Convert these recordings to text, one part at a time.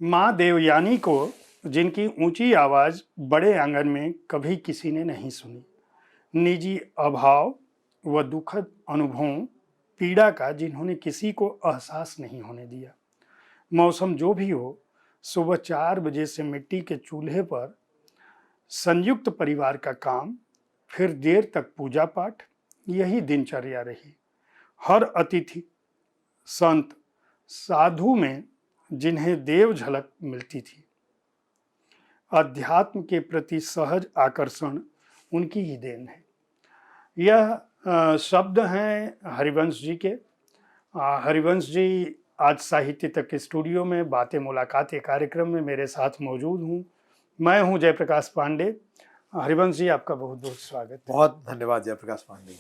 माँ देवयानी को जिनकी ऊंची आवाज बड़े आंगन में कभी किसी ने नहीं सुनी, निजी अभाव व दुखद अनुभवों पीड़ा का जिन्होंने किसी को एहसास नहीं होने दिया। मौसम जो भी हो, सुबह 4 बजे से मिट्टी के चूल्हे पर संयुक्त परिवार का काम, फिर देर तक पूजा पाठ, यही दिनचर्या रही। हर अतिथि संत साधु में जिन्हें देव झलक मिलती थी, अध्यात्म के प्रति सहज आकर्षण उनकी ही देन है। यह शब्द हैं हरिवंश जी के। हरिवंश जी आज साहित्य तक स्टूडियो में बातें मुलाकातें कार्यक्रम में मेरे साथ मौजूद हूँ। मैं हूँ जयप्रकाश पांडे। हरिवंश जी, आपका बहुत बहुत स्वागत। बहुत धन्यवाद जयप्रकाश पांडे जी।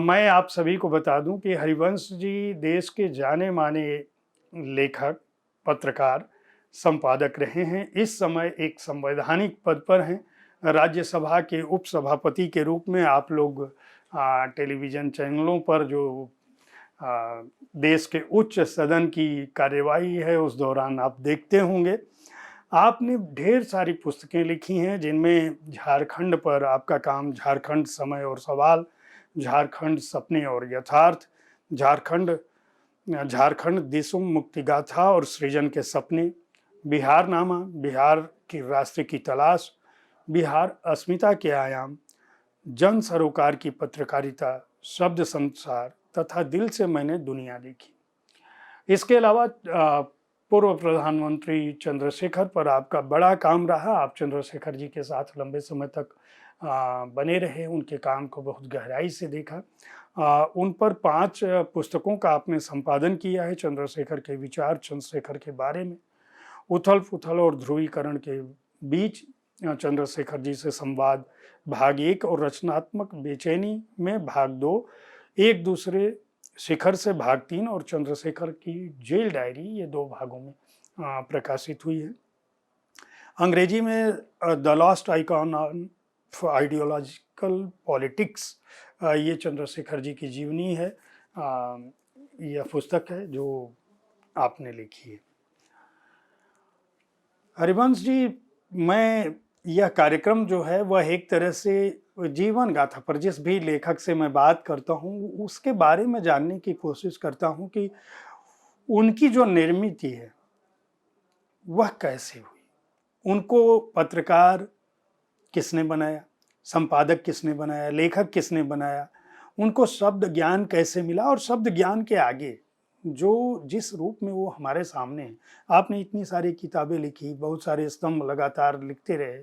मैं आप सभी को बता दूं कि हरिवंश जी देश के जाने माने लेखक, पत्रकार, संपादक रहे हैं। इस समय एक संवैधानिक पद पर हैं। राज्यसभा के उपसभापति के रूप में आप लोग टेलीविज़न चैनलों पर जो देश के उच्च सदन की कार्यवाही है उस दौरान आप देखते होंगे। आपने ढेर सारी पुस्तकें लिखी हैं जिनमें झारखंड पर आपका काम, झारखंड समय और सवाल, झारखंड सपने और यथार्थ, झारखंड देशों मुक्ति गाथा और सृजन के सपने, बिहार नामा, बिहार की राष्ट्र की तलाश, बिहार अस्मिता के आयाम, जन सरोकार की पत्रकारिता, शब्द संसार तथा दिल से मैंने दुनिया देखी। इसके अलावा पूर्व प्रधानमंत्री चंद्रशेखर पर आपका बड़ा काम रहा। आप चंद्रशेखर जी के साथ लंबे समय तक बने रहे, उनके काम को बहुत गहराई से देखा। उन पर 5 पुस्तकों का आपने संपादन किया है। चंद्रशेखर के विचार, चंद्रशेखर के बारे में, उथल पुथल और ध्रुवीकरण के बीच चंद्रशेखर जी से संवाद भाग 1 और रचनात्मक बेचैनी में भाग 2, एक दूसरे शिखर से भाग 3 और चंद्रशेखर की जेल डायरी, ये 2 भागों में प्रकाशित हुई है। अंग्रेजी में the lost icon of ideological politics, ये चंद्रशेखर जी की जीवनी है। यह पुस्तक है जो आपने लिखी है। हरिवंश जी, मैं यह कार्यक्रम जो है वह एक तरह से जीवन गाथा पर, जिस भी लेखक से मैं बात करता हूँ उसके बारे में जानने की कोशिश करता हूँ कि उनकी जो निर्मित है वह कैसे हुई, उनको पत्रकार किसने बनाया, संपादक किसने बनाया, लेखक किसने बनाया, उनको शब्द ज्ञान कैसे मिला, और शब्द ज्ञान के आगे जो जिस रूप में वो हमारे सामने है। आपने इतनी सारी किताबें लिखी, बहुत सारे स्तंभ लगातार लिखते रहे।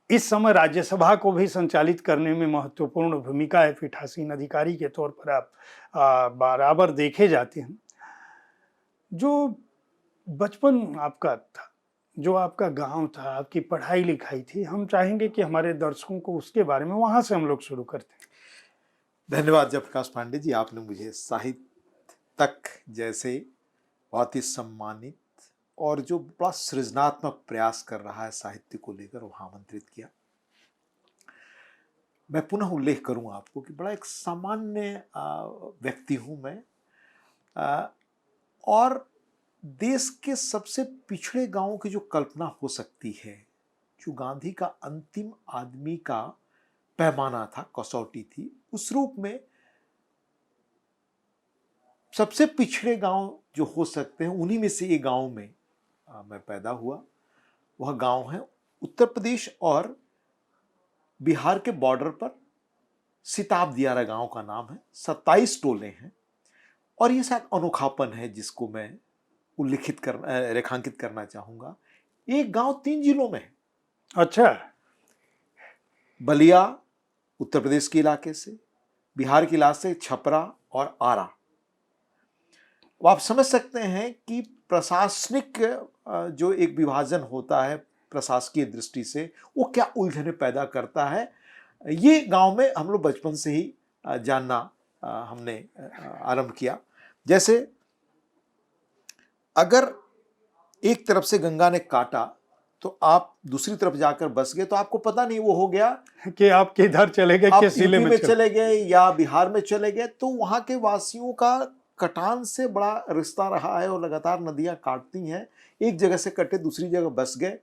इस समय राज्यसभा को भी संचालित करने में महत्वपूर्ण भूमिका है। पीठासीन अधिकारी के तौर पर आप बराबर देखे जाते हैं। जो बचपन आपका था, जो आपका गांव था, आपकी पढ़ाई लिखाई थी, हम चाहेंगे कि हमारे दर्शकों को उसके बारे में, वहां से हम लोग शुरू करते हैं। धन्यवाद जयप्रकाश पांडे जी, आपने मुझे साहित्य तक जैसे बहुत ही सम्मानित और जो बड़ा सृजनात्मक प्रयास कर रहा है साहित्य को लेकर, वहाँ आमंत्रित किया। मैं पुनः उल्लेख करूँ आपको कि बड़ा एक सामान्य व्यक्ति हूँ मैं, और देश के सबसे पिछड़े गांवों की जो कल्पना हो सकती है, जो गांधी का अंतिम आदमी का पैमाना था, कसौटी थी, उस रूप में सबसे पिछड़े गांव जो हो सकते हैं उन्हीं में से एक गांव में मैं पैदा हुआ। वह गांव है उत्तर प्रदेश और बिहार के बॉर्डर पर, सिताब दियारा गांव का नाम है। 27 टोले हैं, और ये शायद अनोखापन है जिसको मैं रेखांकित करना चाहूंगा। एक गांव 3 जिलों में है। अच्छा। बलिया उत्तर प्रदेश के इलाके से, बिहार के इलाके से छपरा और आरा। आप समझ सकते हैं कि प्रशासनिक जो एक विभाजन होता है प्रशासकीय दृष्टि से, वो क्या उलझने पैदा करता है। ये गांव में हम लोग बचपन से ही जानना हमने आरंभ किया। जैसे अगर एक तरफ से गंगा ने काटा तो आप दूसरी तरफ जाकर बस गए, तो आपको पता नहीं वो हो गया कि आप किधर चले गए, किस जिले में चले गए या बिहार में चले गए। तो वहां के वासियों का कटान से बड़ा रिश्ता रहा है और लगातार नदियां काटती हैं, एक जगह से कटे दूसरी जगह बस गए।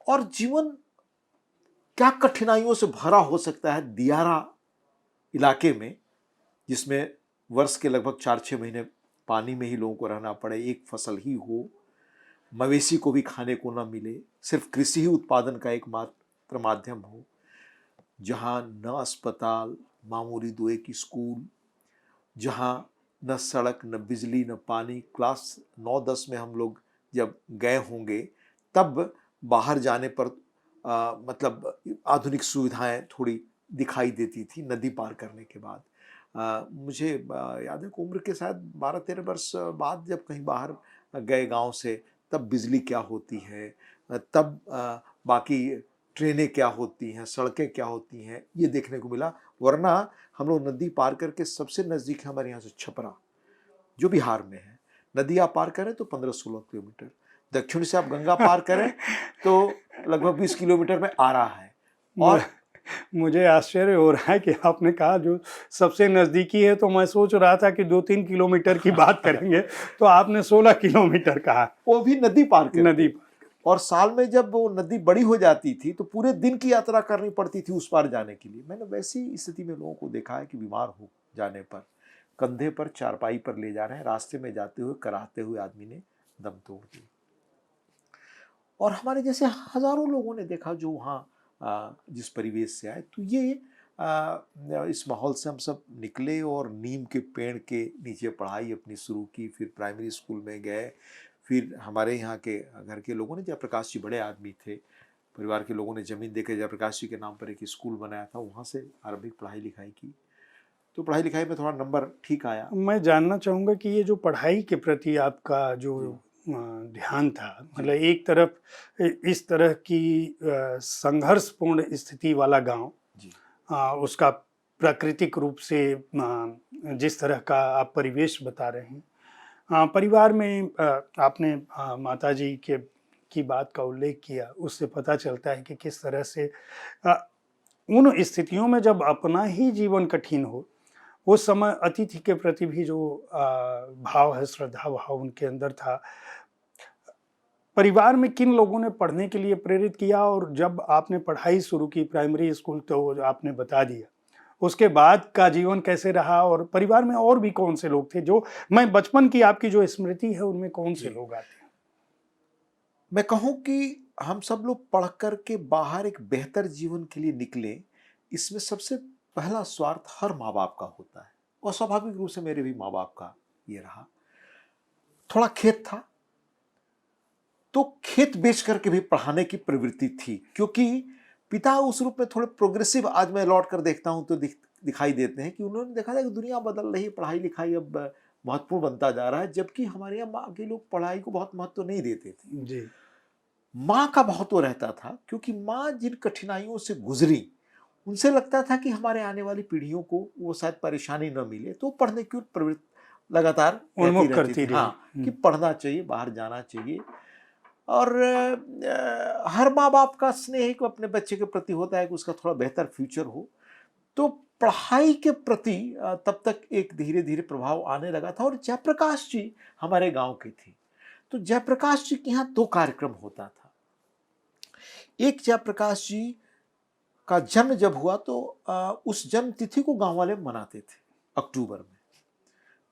और जीवन क्या कठिनाइयों से भरा हो सकता है दियारा इलाके में, जिसमें वर्ष के लगभग 4-6 महीने पानी में ही लोगों को रहना पड़े, एक फसल ही हो, मवेशी को भी खाने को न मिले, सिर्फ कृषि ही उत्पादन का एकमात्र माध्यम हो, जहाँ न अस्पताल, मामूली 2 एक स्कूल, जहाँ न सड़क, न बिजली, न पानी। क्लास 9-10 में हम लोग जब गए होंगे तब बाहर जाने पर मतलब आधुनिक सुविधाएं थोड़ी दिखाई देती थी नदी पार करने के बाद। मुझे याद है कि उम्र के शायद 12-13 वर्ष बाद जब कहीं बाहर गए गांव से, तब बिजली क्या होती है, तब बाकी ट्रेनें क्या होती हैं, सड़कें क्या होती हैं, ये देखने को मिला। वरना हम लोग नदी पार करके सबसे नज़दीक है हमारे यहाँ से छपरा, जो बिहार में है। नदी आप पार करें तो 15-16 किलोमीटर, दक्षिण से आप गंगा पार करें तो लगभग 20 किलोमीटर में आरा है। और मुझे आश्चर्य हो रहा है कि आपने कहा जो सबसे नज़दीकी है, तो मैं सोच रहा था कि 2-3 किलोमीटर की बात करेंगे, तो आपने 16 किलोमीटर कहा। वो भी नदी पार करके। नदी पार। और साल में जब वो नदी बड़ी हो जाती थी तो पूरे दिन की यात्रा करनी पड़ती थी उस पार जाने के लिए। मैंने वैसी स्थिति में लोगों को देखा है कि बीमार हो जाने पर कंधे पर चारपाई पर ले जा रहे हैं, रास्ते में जाते हुए कराहते हुए आदमी ने दम तोड़ दी। और हमारे जैसे हजारों लोगों ने देखा जो वहाँ जिस परिवेश से आए। तो ये इस माहौल से हम सब निकले और नीम के पेड़ के नीचे पढ़ाई अपनी शुरू की। फिर प्राइमरी स्कूल में गए। फिर हमारे यहाँ के घर के लोगों ने, जयप्रकाश जी बड़े आदमी थे, परिवार के लोगों ने ज़मीन देकर जयप्रकाश जी के नाम पर एक स्कूल बनाया था, वहाँ से आरंभिक पढ़ाई लिखाई की। तो पढ़ाई लिखाई में थोड़ा नंबर ठीक आया। मैं जानना चाहूँगा कि ये जो पढ़ाई के प्रति आपका जो ध्यान था, मतलब एक तरफ इस तरह की संघर्षपूर्ण स्थिति वाला गांव, जी उसका प्राकृतिक रूप से जिस तरह का आप परिवेश बता रहे हैं, परिवार में आपने माताजी की बात का उल्लेख किया, उससे पता चलता है कि किस तरह से उन स्थितियों में जब अपना ही जीवन कठिन हो, उस समय अतिथि के प्रति भी जो भाव है, श्रद्धा भाव उनके अंदर था। परिवार में किन लोगों ने पढ़ने के लिए प्रेरित किया, और जब आपने पढ़ाई शुरू की प्राइमरी स्कूल, तो आपने बता दिया, उसके बाद का जीवन कैसे रहा, और परिवार में और भी कौन से लोग थे, जो मैं बचपन की आपकी जो स्मृति है उनमें कौन से लोग आते हैं? मैं कहूँ कि हम सब लोग पढ़ कर के बाहर एक बेहतर जीवन के लिए निकले, इसमें सबसे पहला स्वार्थ हर माँ बाप का होता है। और स्वाभाविक रूप से मेरे भी माँ बाप का ये रहा। थोड़ा खेत था तो खेत बेच करके भी पढ़ाने की प्रवृत्ति थी, क्योंकि पिता उस रूप में थोड़े प्रोग्रेसिव, आज मैं लौट कर देखता हूं तो दिखाई देते हैं कि उन्होंने देखा था कि दुनिया बदल रही, पढ़ाई लिखाई अब महत्वपूर्ण बनता जा रहा है, जबकि हमारे यहाँ माँ के लोग पढ़ाई को बहुत महत्व नहीं देते थे। जी। माँ का महत्व रहता था, क्योंकि माँ जिन कठिनाइयों से गुजरी, उनसे लगता था कि हमारे आने वाली पीढ़ियों को वो शायद परेशानी न मिले, तो पढ़ने की प्रवृत्ति लगातार उन्मुख रहती करती थी। हाँ, कि पढ़ना चाहिए, बाहर जाना चाहिए। और हर माँ बाप का स्नेह को अपने बच्चे के प्रति होता है कि उसका थोड़ा बेहतर फ्यूचर हो। तो पढ़ाई के प्रति तब तक एक धीरे धीरे प्रभाव आने लगा था। और जयप्रकाश जी हमारे गांव के थे, तो जयप्रकाश जी के यहाँ 2 कार्यक्रम होता था। एक, जयप्रकाश जी का जन्म जब हुआ तो उस जन्म तिथि को गांव वाले मनाते थे अक्टूबर में।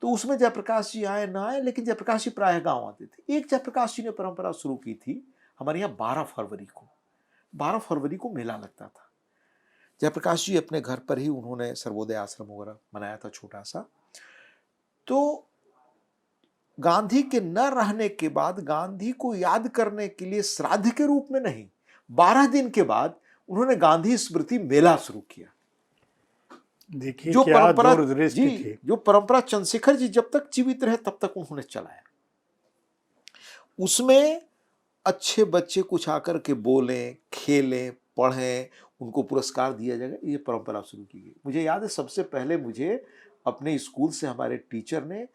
तो उसमें जयप्रकाश जी आए ना आए, लेकिन जयप्रकाश जी प्रायः गांव आते थे। एक जयप्रकाश जी ने परंपरा शुरू की थी हमारे यहाँ 12 फरवरी को मेला लगता था। जयप्रकाश जी अपने घर पर ही उन्होंने सर्वोदय आश्रम वगैरह बनाया था छोटा सा। तो गांधी के न रहने के बाद गांधी को याद करने के लिए श्राद्ध के रूप में नहीं, 12 दिन के बाद उन्होंने गांधी स्मृति मेला शुरू किया। देखिए जो क्या परंपरा दूरदृष्टि थी। जो परंपरा चंद्रशेखर जी जब तक जीवित रहे तब तक उन्होंने चलाया। उसमें अच्छे बच्चे कुछ आकर के बोलें, खेलें, पढ़ें, उनको पुरस्कार दिया जाएगा, ये परंपरा शुरू की गई। मुझे याद है सबसे पहले मुझे अपने स्कूल से हमारे टीचर ने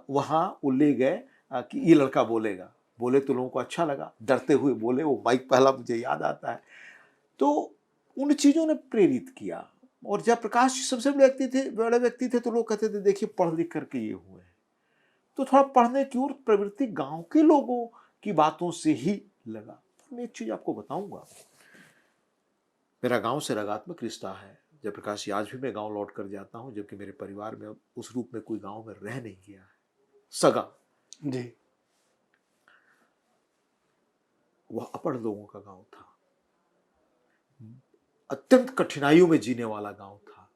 वहाँ वो ले गए कि ये लड़का बोलेगा। बोले तो लोगों को अच्छा लगा, डरते हुए बोले, वो माइक पहला मुझे याद आता है। तो उन चीज़ों ने प्रेरित किया। और जयप्रकाश सबसे बड़े व्यक्ति थे तो लोग कहते थे देखिए पढ़ लिख करके ये हुए हैं। तो थोड़ा पढ़ने की ओर प्रवृत्ति गांव के लोगों की बातों से ही लगा। मैं एक चीज आपको बताऊंगा, मेरा गांव से रगात्मक रिश्ता है। जयप्रकाश जी, आज भी मैं गांव लौट कर जाता हूं, जबकि मेरे परिवार में उस रूप में कोई गांव में रह नहीं गया है। सगा जी। वह अपढ़ लोगों का गांव था, अत्यंत कठिनाइयों में जीने वाला गांव था।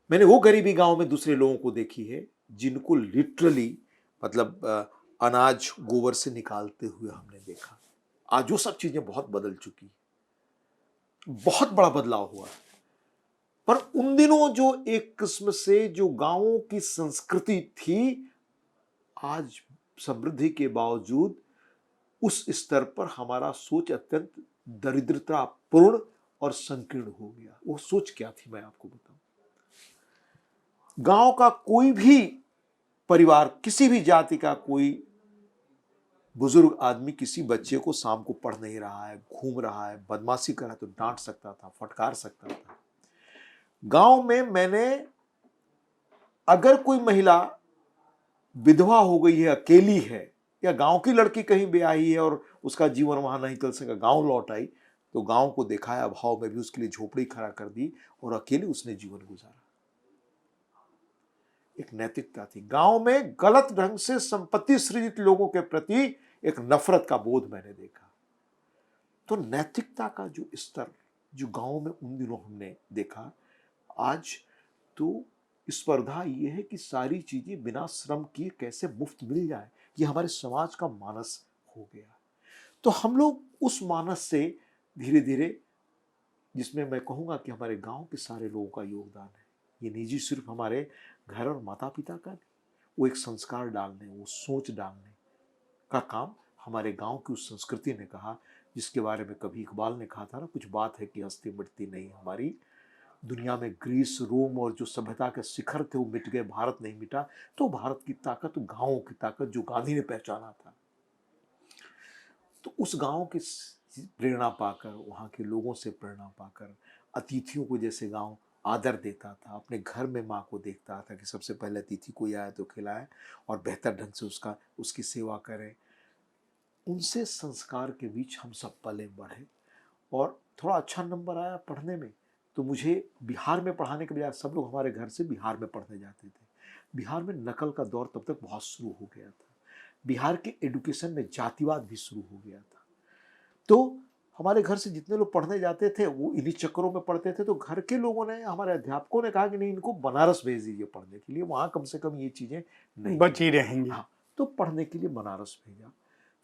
मैंने वो गरीबी गांव में दूसरे लोगों को देखी है जिनको लिटरली मतलब अनाज गोबर से निकालते हुए हमने देखा। आज वो सब चीजें बहुत बदल चुकी, बहुत बड़ा बदलाव हुआ। पर उन दिनों जो एक किस्म से जो गांवों की संस्कृति थी, आज समृद्धि के बावजूद उस स्तर पर हमारा सोच अत्यंत दरिद्रतापूर्ण और संकीर्ण हो गया। वो सोच क्या थी मैं आपको बताऊं। गांव का कोई भी परिवार, किसी भी जाति का कोई बुजुर्ग आदमी किसी बच्चे को शाम को पढ़ नहीं रहा है, घूम रहा है, बदमाशी कर रहा है तो डांट सकता था, फटकार सकता था। गांव में मैंने, अगर कोई महिला विधवा हो गई है, अकेली है, या गांव की लड़की कहीं ब्याही है और उसका जीवन वहां नहीं चल सका, गांव लौट आई, तो गांव को दिखाया अभाव में भी उसके लिए झोपड़ी खड़ा कर दी और अकेले उसने जीवन गुजारा। एक नैतिकता थी। गांव में गलत ढंग से संपत्ति सृजित लोगों के प्रति एक नफरत का बोध मैंने देखा। तो नैतिकता का जो स्तर जो गांव में उन दिनों हमने देखा, आज तो स्पर्धा ये है कि सारी चीजें बिना श्रम किए कैसे मुफ्त मिल जाए, ये हमारे समाज का मानस हो गया। तो हम लोग उस मानस से धीरे धीरे, जिसमें मैं कहूंगा कि हमारे गांव के सारे लोगों का योगदान है, ये निजी सिर्फ हमारे घर और माता पिता का नहीं, वो एक संस्कार डालने, वो सोच डालने का काम हमारे गांव की उस संस्कृति ने कहा, जिसके बारे में कभी इकबाल ने कहा था ना, कुछ बात है कि हस्ती मिटती नहीं हमारी। दुनिया में ग्रीस, रोम और जो सभ्यता के शिखर थे वो मिट गए, भारत नहीं मिटा। तो भारत की ताकत गांवों की ताकत, जो गांधी ने पहचाना था। तो उस गांव की प्रेरणा पाकर, वहाँ के लोगों से प्रेरणा पाकर, अतिथियों को जैसे गांव आदर देता था, अपने घर में माँ को देखता था कि सबसे पहले अतिथि कोई आया तो खिलाए और बेहतर ढंग से उसकी सेवा करें। उनसे संस्कार के बीच हम सब पले बढ़े और थोड़ा अच्छा नंबर आया पढ़ने में, तो मुझे बिहार में पढ़ाने के बजाय सब लोग हमारे घर से बिहार में पढ़ने जाते थे। बिहार में नकल का दौर तब तक बहुत शुरू हो गया था। बिहार के एजुकेशन में जातिवाद भी शुरू हो गया था। तो हमारे घर से जितने लोग पढ़ने जाते थे वो इन्हीं चक्करों में पढ़ते थे। तो घर के लोगों ने, हमारे अध्यापकों ने कहा कि नहीं, इनको बनारस भेज दीजिए पढ़ने के लिए, वहाँ कम से कम ये चीज़ें नहीं बची रहेंगी। हाँ, तो पढ़ने के लिए बनारस भेजा।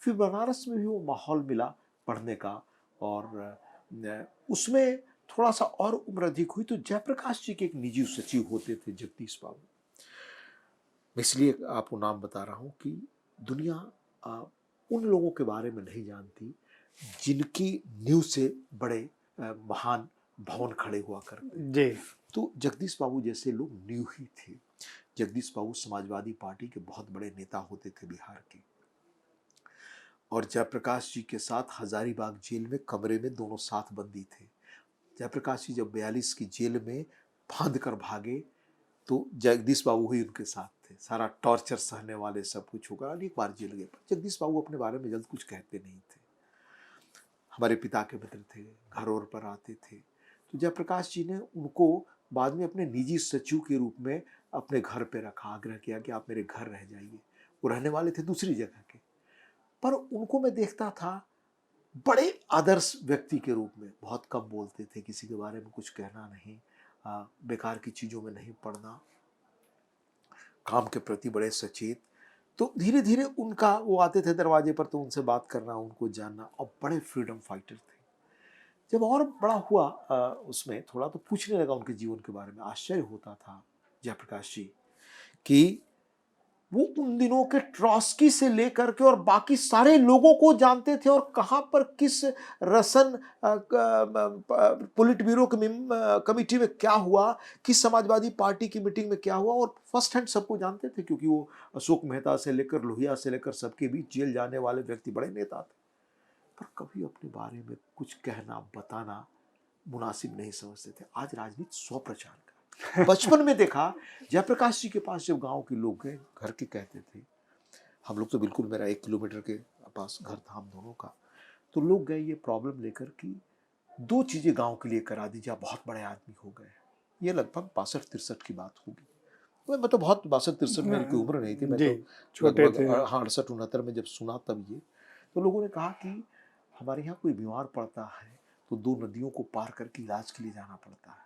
फिर बनारस में भी वो माहौल मिला पढ़ने का, और उसमें थोड़ा सा और उम्र अधिक हुई तो जयप्रकाश जी के एक निजी सचिव होते थे, जगदीश बाबू। मैं इसलिए आपको नाम बता रहा हूँ कि दुनिया उन लोगों के बारे में नहीं जानती जिनकी नींव से बड़े महान भवन खड़े हुआ करते। जी। तो जगदीश बाबू जैसे लोग नींव ही थे। जगदीश बाबू समाजवादी पार्टी के बहुत बड़े नेता होते थे बिहार के, और जयप्रकाश जी के साथ हजारीबाग जेल में कमरे में दोनों साथ बंदी थे। जयप्रकाश जी जब 42 की जेल में फांद कर भागे तो जगदीश बाबू ही उनके साथ थे। सारा टॉर्चर सहने वाले, सब कुछ होगा। अनेक बार जेल गए, पर जगदीश बाबू अपने बारे में जल्द कुछ कहते नहीं थे। हमारे पिता के मित्र थे, घर और पर आते थे। तो जयप्रकाश जी ने उनको बाद में अपने निजी सचिव के रूप में अपने घर पे रखा, आग्रह किया कि आप मेरे घर रह जाइए। वो रहने वाले थे दूसरी जगह के, पर उनको मैं देखता था बड़े आदर्श व्यक्ति के रूप में। बहुत कम बोलते थे, किसी के बारे में कुछ कहना नहीं, बेकार की चीज़ों में नहीं पड़ना, काम के प्रति बड़े सचेत। तो धीरे धीरे उनका, वो आते थे दरवाजे पर तो उनसे बात करना, उनको जानना, और बड़े फ्रीडम फाइटर थे। जब और बड़ा हुआ उसमें थोड़ा, तो पूछने लगा उनके जीवन के बारे में। आश्चर्य होता था जयप्रकाश जी कि वो उन दिनों के ट्रॉस्की से लेकर के और बाकी सारे लोगों को जानते थे, और कहाँ पर किस रसन पोलिट ब्यूरो कमिटी में क्या हुआ, किस समाजवादी पार्टी की मीटिंग में क्या हुआ, और फर्स्ट हैंड सबको जानते थे, क्योंकि वो अशोक मेहता से लेकर लोहिया से लेकर सबके बीच जेल जाने वाले व्यक्ति, बड़े नेता थे। पर कभी अपने बारे में कुछ कहना, बताना मुनासिब नहीं समझते थे। आज राजनीति स्वप्रचार का, बचपन में देखा जयप्रकाश जी के पास जब गांव के लोग गए, घर के कहते थे, हम लोग तो बिल्कुल, मेरा 1 किलोमीटर के पास घर था हम दोनों का, तो लोग गए ये प्रॉब्लम लेकर कि 2 चीजें गांव के लिए करा दीजिए, आप बहुत बड़े आदमी हो गए। ये लगभग 62-63 की बात होगी। मैं तो बहुत 62-63 में मेरी कोई उम्र नहीं थी, मैं जी, तो छोटे लगभग थे। 68-69 में जब सुना तब ये, तो लोगों ने कहा कि हमारे यहाँ कोई बीमार पड़ता है तो 2 नदियों को पार करके इलाज के लिए जाना पड़ता है।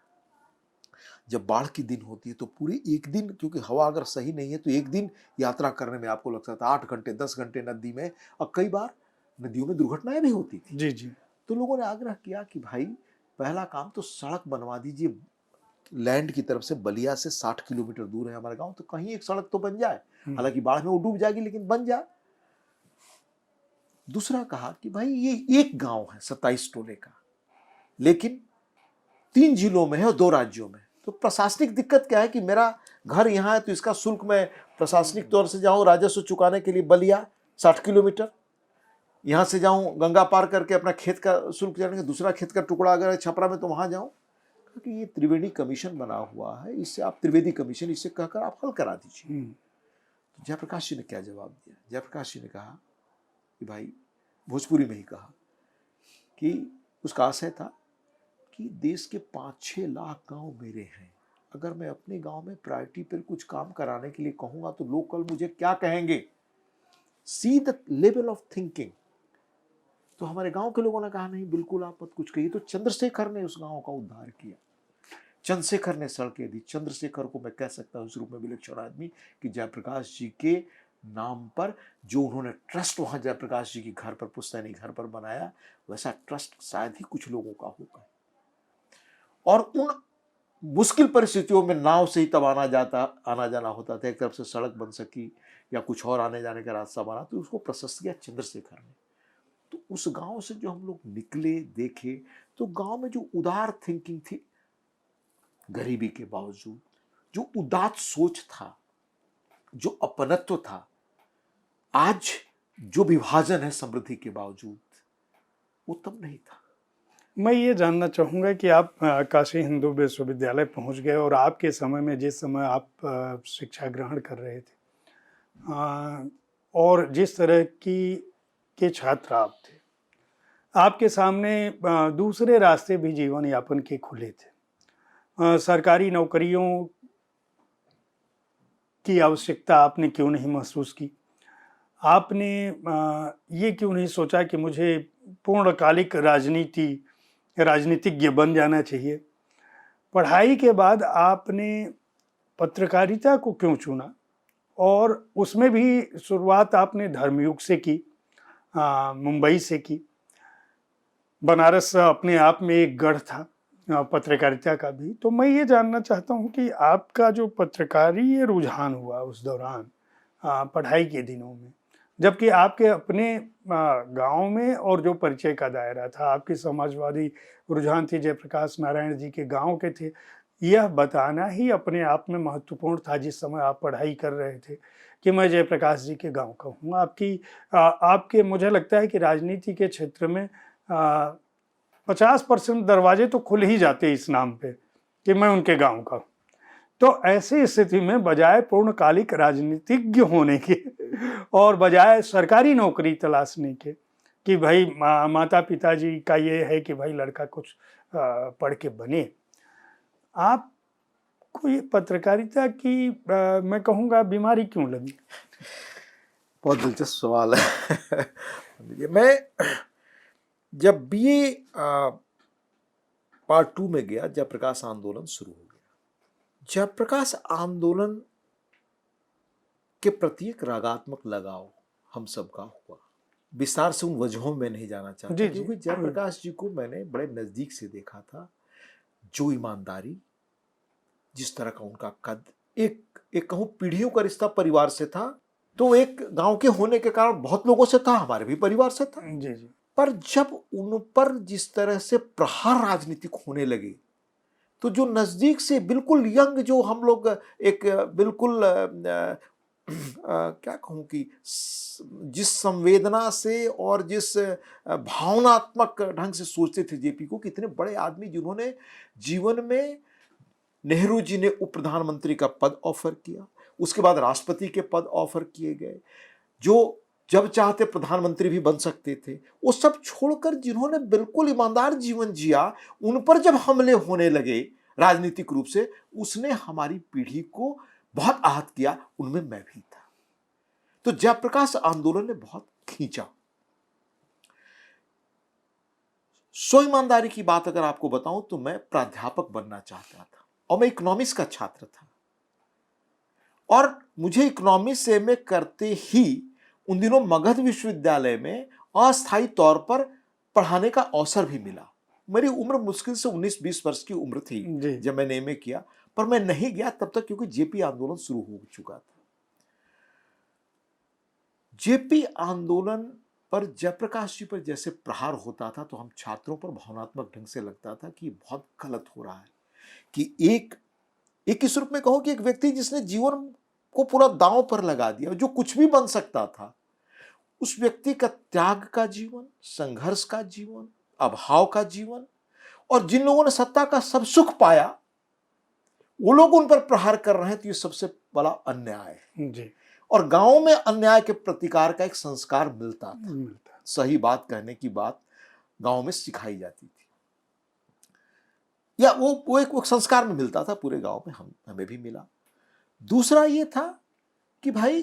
जब बाढ़ की दिन होती है तो पूरे एक दिन, क्योंकि हवा अगर सही नहीं है तो एक दिन यात्रा करने में आपको लगता था 8 घंटे 10 घंटे नदी में, और कई बार नदियों में दुर्घटनाएं भी होती थी। जी, जी। तो लोगों ने आग्रह किया कि भाई पहला काम तो सड़क बनवा दीजिए, लैंड की तरफ से बलिया से 60 किलोमीटर दूर है हमारा गांव, तो कहीं एक सड़क तो बन जाए, हालांकि बाढ़ में वो डूब जाएगी लेकिन बन जाए। दूसरा कहा कि भाई ये एक गांव है 27 टोले का, लेकिन 3 जिलों में है और 2 राज्यों में, तो प्रशासनिक दिक्कत क्या है कि मेरा घर यहाँ है तो इसका शुल्क मैं प्रशासनिक तौर से जाऊँ राजस्व चुकाने के लिए बलिया 60 किलोमीटर, यहाँ से जाऊँ गंगा पार करके अपना खेत का शुल्क जाने का, दूसरा खेत का टुकड़ा अगर है छपरा में तो वहाँ जाऊँ। क्योंकि ये त्रिवेणी कमीशन बना हुआ है, इससे आप त्रिवेदी कमीशन, इससे कहकर आप हल करा दीजिए। तो जयप्रकाश जी ने क्या जवाब दिया? जयप्रकाश जी ने कहा कि भाई, भोजपुरी में ही कहा कि उसका आशय था कि देश के 5-6 लाख गांव मेरे हैं, अगर मैं अपने गांव में प्रायोरिटी पर कुछ काम कराने के लिए कहूंगा तो लोग कल मुझे क्या कहेंगे। See the level of thinking. तो हमारे गांव के लोगों ने कहा नहीं, बिल्कुल आप मत कुछ कहिए। तो चंद्रशेखर ने उस गांव का उद्धार किया, चंद्रशेखर ने सड़कें दी। चंद्रशेखर को मैं कह सकता हूँ उस रूप में विलक्षण आदमी कि जयप्रकाश जी के नाम पर जो उन्होंने ट्रस्ट वहां जयप्रकाश जी के घर पर, पुश्तैनी घर पर बनाया, वैसा ट्रस्ट शायद ही कुछ लोगों का होगा। और उन मुश्किल परिस्थितियों में नाव से ही तब आना जाना होता था, एक तरफ से सड़क बन सकी या कुछ और आने जाने का रास्ता बना, तो उसको प्रशस्त किया चंद्रशेखर ने। तो उस गांव से जो हम लोग निकले, देखे, तो गांव में जो उदार थिंकिंग थी, गरीबी के बावजूद जो उदात सोच था, जो अपनत्व था, आज जो विभाजन है समृद्धि के बावजूद, वो तब नहीं था। मैं ये जानना चाहूँगा कि आप काशी हिंदू विश्वविद्यालय पहुँच गए और आपके समय में, जिस समय आप शिक्षा ग्रहण कर रहे थे, और जिस तरह के छात्र आप थे, आपके सामने दूसरे रास्ते भी जीवन यापन के खुले थे। सरकारी नौकरियों की आवश्यकता आपने क्यों नहीं महसूस की? आपने ये क्यों नहीं सोचा कि मुझे पूर्णकालिक राजनीतिज्ञ बन जाना चाहिए? पढ़ाई के बाद आपने पत्रकारिता को क्यों चुना? और उसमें भी शुरुआत आपने धर्मयुग से की, मुंबई से की। बनारस अपने आप में एक गढ़ था पत्रकारिता का भी। तो मैं ये जानना चाहता हूँ कि आपका जो पत्रकारीय रुझान हुआ उस दौरान, पढ़ाई के दिनों में, जबकि आपके अपने गांव में और जो परिचय का दायरा था, आपकी समाजवादी रुझान थी, जयप्रकाश नारायण जी के गांव के थे, यह बताना ही अपने आप में महत्वपूर्ण था जिस समय आप पढ़ाई कर रहे थे कि मैं जयप्रकाश जी के गांव का हूँ। आपके मुझे लगता है कि राजनीति के क्षेत्र में 50% दरवाजे तो खुल ही जाते इस नाम पे कि मैं उनके गांव का हूँ। तो ऐसी स्थिति में बजाय पूर्णकालिक राजनीतिज्ञ होने के और बजाय सरकारी नौकरी तलाशने के कि भाई माता पिताजी का ये है कि भाई लड़का कुछ पढ़ के बने, आपको ये पत्रकारिता की मैं कहूँगा बीमारी क्यों लगी? बहुत दिलचस्प सवाल है। मैं जब बीए पार्ट 2 में गया, जयप्रकाश आंदोलन शुरू हो गया। जयप्रकाश आंदोलन के प्रति एक रागात्मक लगाव हम सबका हुआ। विस्तार से उन वजहों में नहीं जाना चाहता, क्योंकि जयप्रकाश जी को मैंने बड़े नजदीक से देखा था। जो ईमानदारी, जिस तरह का उनका कद, एक कहूँ पीढ़ियों का रिश्ता परिवार से था, तो एक गांव के होने के कारण बहुत लोगों से था, हमारे भी परिवार से था। जी जी। पर जब उन पर जिस तरह से प्रहार राजनीतिक होने लगे, तो जो नजदीक से बिल्कुल यंग, जो हम लोग एक बिल्कुल क्या कहूँ कि जिस संवेदना से और जिस भावनात्मक ढंग से सोचते थे जेपी को, कितने बड़े आदमी जिन्होंने जीवन में नेहरू जी ने उप प्रधानमंत्री का पद ऑफर किया, उसके बाद राष्ट्रपति के पद ऑफर किए गए, जो जब चाहते प्रधानमंत्री भी बन सकते थे। वो सब छोड़कर जिन्होंने बिल्कुल ईमानदार जीवन जिया, उन पर जब हमले होने लगे राजनीतिक रूप से, उसने हमारी पीढ़ी को बहुत आहत किया। उनमें मैं भी था। तो जयप्रकाश आंदोलन ने बहुत खींचा। सो ईमानदारी की बात अगर आपको बताऊं तो मैं प्राध्यापक बनना चाहता था और मैं इकोनॉमिक्स का छात्र था, और मुझे इकोनॉमिक्स एमए करते ही उन दिनों मगध विश्वविद्यालय में अस्थायी तौर पर पढ़ाने का अवसर भी मिला। मेरी उम्र मुश्किल से 19-20 वर्ष की उम्र थी जी। जब मैंने एमए किया, पर मैं नहीं गया तब तक क्योंकि जेपी आंदोलन शुरू हो चुका था। जेपी आंदोलन पर जयप्रकाश जी पर जैसे प्रहार होता था तो हम छात्रों पर भावनात्मक ढंग से लगता था कि बहुत गलत हो रहा है कि एक इस रूप में कहो कि एक व्यक्ति जिसने जीवन को पूरा दांव पर लगा दिया, जो कुछ भी बन सकता था, उस व्यक्ति का त्याग का जीवन, संघर्ष का जीवन, अभाव का जीवन, और जिन लोगों ने सत्ता का सब सुख पाया वो लोग उन पर प्रहार कर रहे हैं, तो ये सबसे बड़ा अन्याय है। जी। और गांव में अन्याय के प्रतिकार का एक संस्कार मिलता था। मिलता। सही बात कहने की बात गांव में सिखाई जाती थी, या वो एक संस्कार में मिलता था पूरे गांव में, हमें भी मिला। दूसरा ये था कि भाई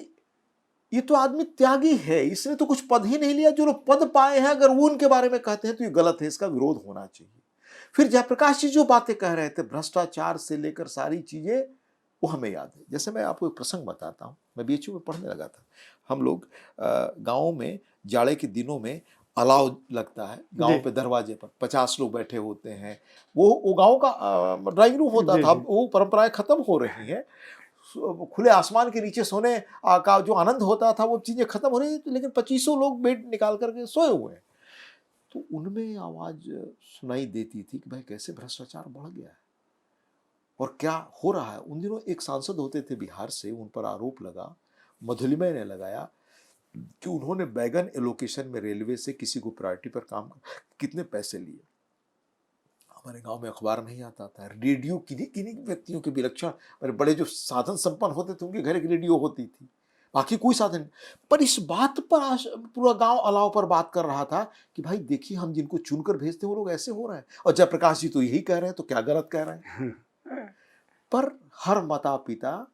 ये तो आदमी त्यागी है, इसने तो कुछ पद ही नहीं लिया। जो लोग पद पाए हैं अगर वो उनके बारे में कहते हैं तो ये गलत है, इसका विरोध होना चाहिए। फिर जयप्रकाश जी जो बातें कह रहे थे, भ्रष्टाचार से लेकर सारी चीजें, वो हमें याद है। जैसे मैं आपको एक प्रसंग बताता हूँ। मैं बीएचयू में पढ़ने लगा था। हम लोग गाँव में जाड़े के दिनों में अलाव लगता है गांव पे, दरवाजे पर 50 लोग बैठे होते हैं। वो गांव का ड्राइंग रूम होता था। अब वो परंपराएं खत्म हो रही हैं। खुले आसमान के नीचे सोने का जो आनंद होता था वो चीजें खत्म हो रही थी, लेकिन 25 लोग बेड निकाल करके सोए हुए हैं। तो उनमें आवाज सुनाई देती थी कि भाई कैसे भ्रष्टाचार बढ़ गया है और क्या हो रहा है। उन दिनों एक सांसद होते थे बिहार से, उन पर आरोप लगा, मधुलिमय ने लगाया कि उन्होंने बैगन एलोकेशन में रेलवे से किसी को प्रायोरिटी पर काम कितने पैसे लिए। हमारे गांव में अखबार नहीं आता था, रेडियो किन्हीं किन्हीं व्यक्तियों के विलक्षण बड़े जो साधन संपन्न होते थे उनके घर एक रेडियो होती थी, बाकी कोई साधन नहीं। पर इस बात पर पूरा गांव अलाव पर बात कर रहा था कि भाई देखिए हम जिनको चुनकर भेजते हैं वो लोग ऐसे हो रहे हैं, और जयप्रकाश जी तो यही कह रहे हैं, तो क्या गलत कह रहे हैं। पर हर माता पिता,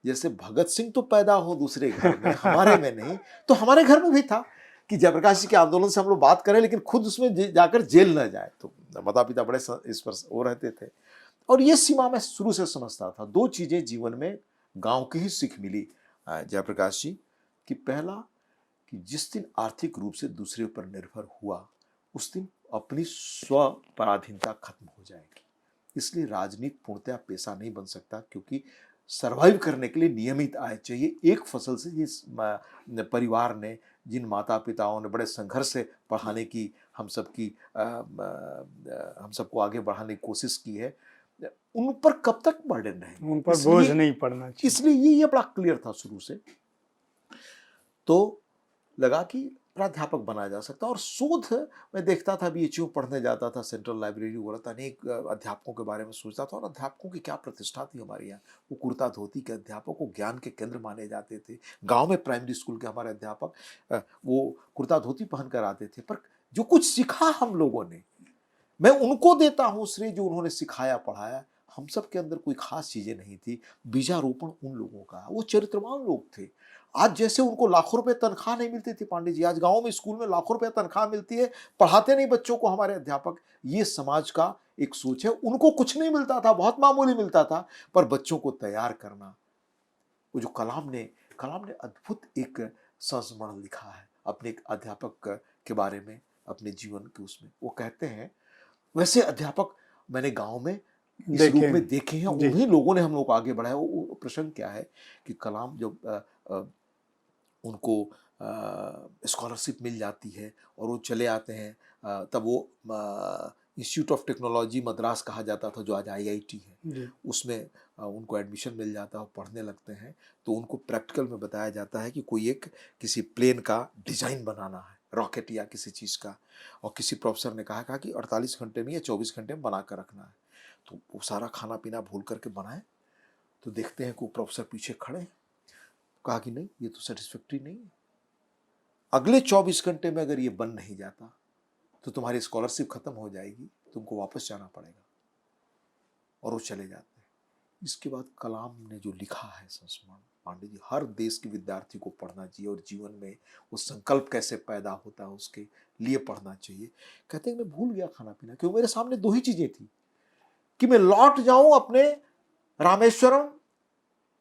जैसे भगत सिंह तो पैदा हो दूसरे घर में, हमारे में नहीं, तो हमारे घर में भी था कि जयप्रकाश जी के आंदोलन से हम लोग बात करें लेकिन खुद उसमें जाकर जेल न जाए। तो माता पिता बड़े इस पर वो रहते थे, और ये सीमा मैं शुरू से समझता था। दो चीजें जीवन में गांव की ही सीख मिली जयप्रकाश जी कि पहला कि जिस दिन आर्थिक रूप से दूसरे पर निर्भर हुआ उस दिन अपनी स्व पराधीनता खत्म हो जाएगी। इसलिए राजनीति पूर्णतः पेशा नहीं बन सकता, क्योंकि सरवाइव करने के लिए नियमित आय चाहिए। एक फसल से जिस परिवार ने, जिन माता पिताओं ने बड़े संघर्ष से पढ़ाने की हम सबको आगे बढ़ाने की कोशिश की है, उन पर कब तक बर्डन रहेंगे, उन पर बोझ नहीं पड़ना चाहिए। इसलिए ये बड़ा क्लियर था शुरू से। तो लगा कि प्राध्यापक बनाया जा सकता। और शोध मैं देखता था, बीएचयू पढ़ने जाता था, सेंट्रल लाइब्रेरी वगैरह था, अनेक अध्यापकों के बारे में सोचता था, और अध्यापकों की क्या प्रतिष्ठा थी हमारे यहाँ। वो कुर्ता धोती के अध्यापक वो ज्ञान के केंद्र माने जाते थे। गांव में प्राइमरी स्कूल के हमारे अध्यापक वो कुर्ता धोती पहन कर आते थे। पर जो कुछ सीखा हम लोगों ने, मैं उनको देता हूँ श्रेय जो उन्होंने सिखाया पढ़ाया। हम सब के अंदर कोई खास चीजें नहीं थी, बीजारोपण उन लोगों का। वो चरित्रवान लोग थे। आज जैसे उनको लाखों रुपए तनख्वाह नहीं मिलती थी पांडे जी, आज गांव में स्कूल में लाखों रुपए तनख्वाह मिलती है, पढ़ाते नहीं बच्चों को हमारे अध्यापक। ये समाज का एक सोच है। उनको कुछ नहीं मिलता था, बहुत मामूली मिलता था, पर बच्चों को तैयार करना। वो जो कलाम ने अद्भुत एक संस्मरण लिखा है अपने एक अध्यापक के बारे में, अपने जीवन के उसमें। वो कहते हैं, वैसे अध्यापक मैंने गांव में इस रूप में देखे हैं, उन्हीं लोगों ने हम लोग को आगे बढ़ाया। वो प्रसंग क्या है कि कलाम जब उनको स्कॉलरशिप मिल जाती है और वो चले आते हैं, तब वो इंस्टीट्यूट ऑफ टेक्नोलॉजी मद्रास कहा जाता था, जो आज आईआईटी है, उसमें उनको एडमिशन मिल जाता है और पढ़ने लगते हैं। तो उनको प्रैक्टिकल में बताया जाता है कि कोई एक किसी प्लेन का डिज़ाइन बनाना है, रॉकेट या किसी चीज़ का, और किसी प्रोफेसर ने कहा कि 48 घंटे में या 24 घंटे में बना कर रखना है। तो वो सारा खाना पीना भूल करके बनाए, तो देखते हैं कि वो प्रोफेसर पीछे खड़े हैं। कहा कि नहीं, ये तो सेटिस्फैक्ट्री नहीं है, अगले 24 घंटे में अगर ये बन नहीं जाता तो तुम्हारी स्कॉलरशिप खत्म हो जाएगी, तुमको वापस जाना पड़ेगा। और वो चले जाते हैं। इसके बाद कलाम ने जो लिखा है संस्मरण पांडे जी, हर देश के विद्यार्थी को पढ़ना चाहिए और जीवन में वो संकल्प कैसे पैदा होता है उसके लिए पढ़ना चाहिए। कहते हैं मैं भूल गया खाना पीना, क्यों मेरे सामने दो ही चीजें थी कि मैं लौट जाऊं अपने रामेश्वरम,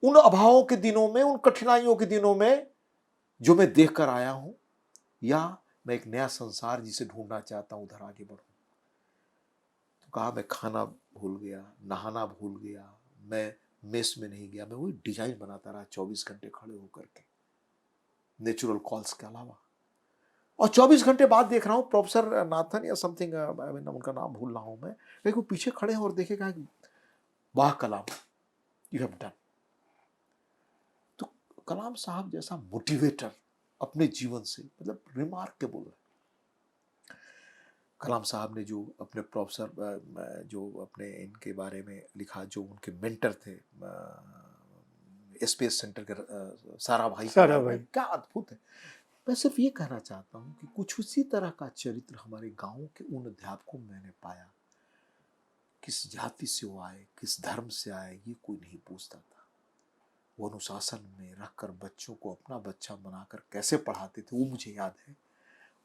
उन अभावों के दिनों में, उन कठिनाइयों के दिनों में जो मैं देख कर आया हूं, या मैं एक नया संसार जिसे ढूंढना चाहता हूं उधर आगे बढ़ूं। तो कहा मैं खाना भूल गया, नहाना भूल गया, मैं मेस में नहीं गया, मैं वही डिजाइन बनाता रहा 24 घंटे खड़े होकर के, नेचुरल कॉल्स के अलावा। और 24 घंटे बाद देख रहा हूं प्रोफेसर नाथन या समथिंग, उनका नाम भूल रहा हूं मैं, लेकिन वो पीछे खड़े हैं और देखेगा वाह कलाम, यू हैव डन। तो कलाम साहब जैसा मोटिवेटर अपने जीवन से, मतलब रिमार्केबल है। कलाम साहब ने जो अपने प्रोफेसर, जो अपने इनके बारे में लिखा, जो उनके मेंटर थे स्पेस सेंटर के सारा भाई, सारा भाई, क्या अद्भुत है। मैं सिर्फ ये कहना चाहता हूँ कि कुछ उसी तरह का चरित्र हमारे गांव के उन अध्यापकों में मैंने पाया। किस जाति से वो आए, किस धर्म से आए, ये कोई नहीं पूछता था। वो अनुशासन में रखकर बच्चों को अपना बच्चा बनाकर कैसे पढ़ाते थे वो मुझे याद है।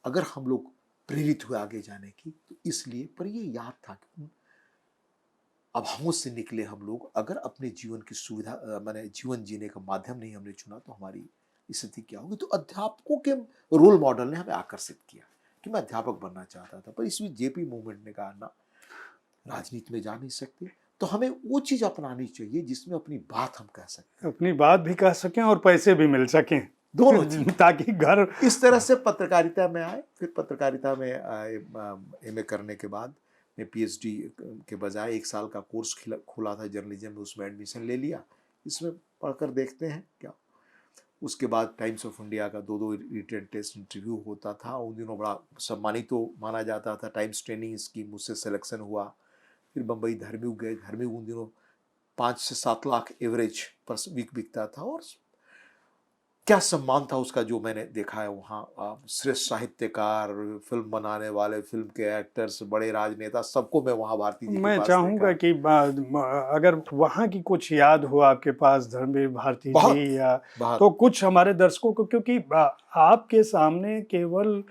अगर हम लोग प्रेरित हुए आगे जाने की तो इसलिए, पर ये याद था कि अभावों से निकले हम लोग, अगर अपने जीवन की सुविधा माने जीवन जीने का माध्यम नहीं हमने चुना तो हमारी स्थिति क्या होगी। तो अध्यापकों के रोल मॉडल ने हमें आकर्षित किया कि मैं अध्यापक बनना चाहता था। पर इसमें जेपी मूवमेंट ने कहा ना, राजनीति में जा नहीं सकते, तो हमें वो चीज अपनानी चाहिए जिसमें अपनी बात हम कह सकते, अपनी बात भी कह सकें और पैसे भी मिल सकें, दोनों चीज। ताकि घर। इस तरह से पत्रकारिता में आए। फिर पत्रकारिता में एमए करने के बाद मैं पीएचडी के बजाय 1 साल का कोर्स खोला था जर्नलिज्म में, उसमें एडमिशन ले लिया। इसमें पढ़कर देखते हैं क्या। उसके बाद टाइम्स ऑफ इंडिया का 2 रिटन टेस्ट इंटरव्यू होता था। उन दिनों बड़ा सम्मानित तो माना जाता था। टाइम्स ट्रेनिंग स्कीम, मुझसे सिलेक्शन हुआ। फिर बम्बई धर्मयुग गए। धर्मयुग उन दिनों 5 से 7 लाख एवरेज पर वीक बिकता था, और क्या सम्मान था उसका जो मैंने देखा है वहाँ। श्रेष्ठ साहित्यकार, फिल्म बनाने वाले, फिल्म के एक्टर्स, बड़े राजनेता, सबको मैं वहाँ भारती जी के मैं पास चाहूँगा कि अगर वहाँ की कुछ याद हो आपके पास धर्मवीर भारती बहुत जी, या बहुत तो कुछ हमारे दर्शकों को, क्योंकि आपके सामने केवल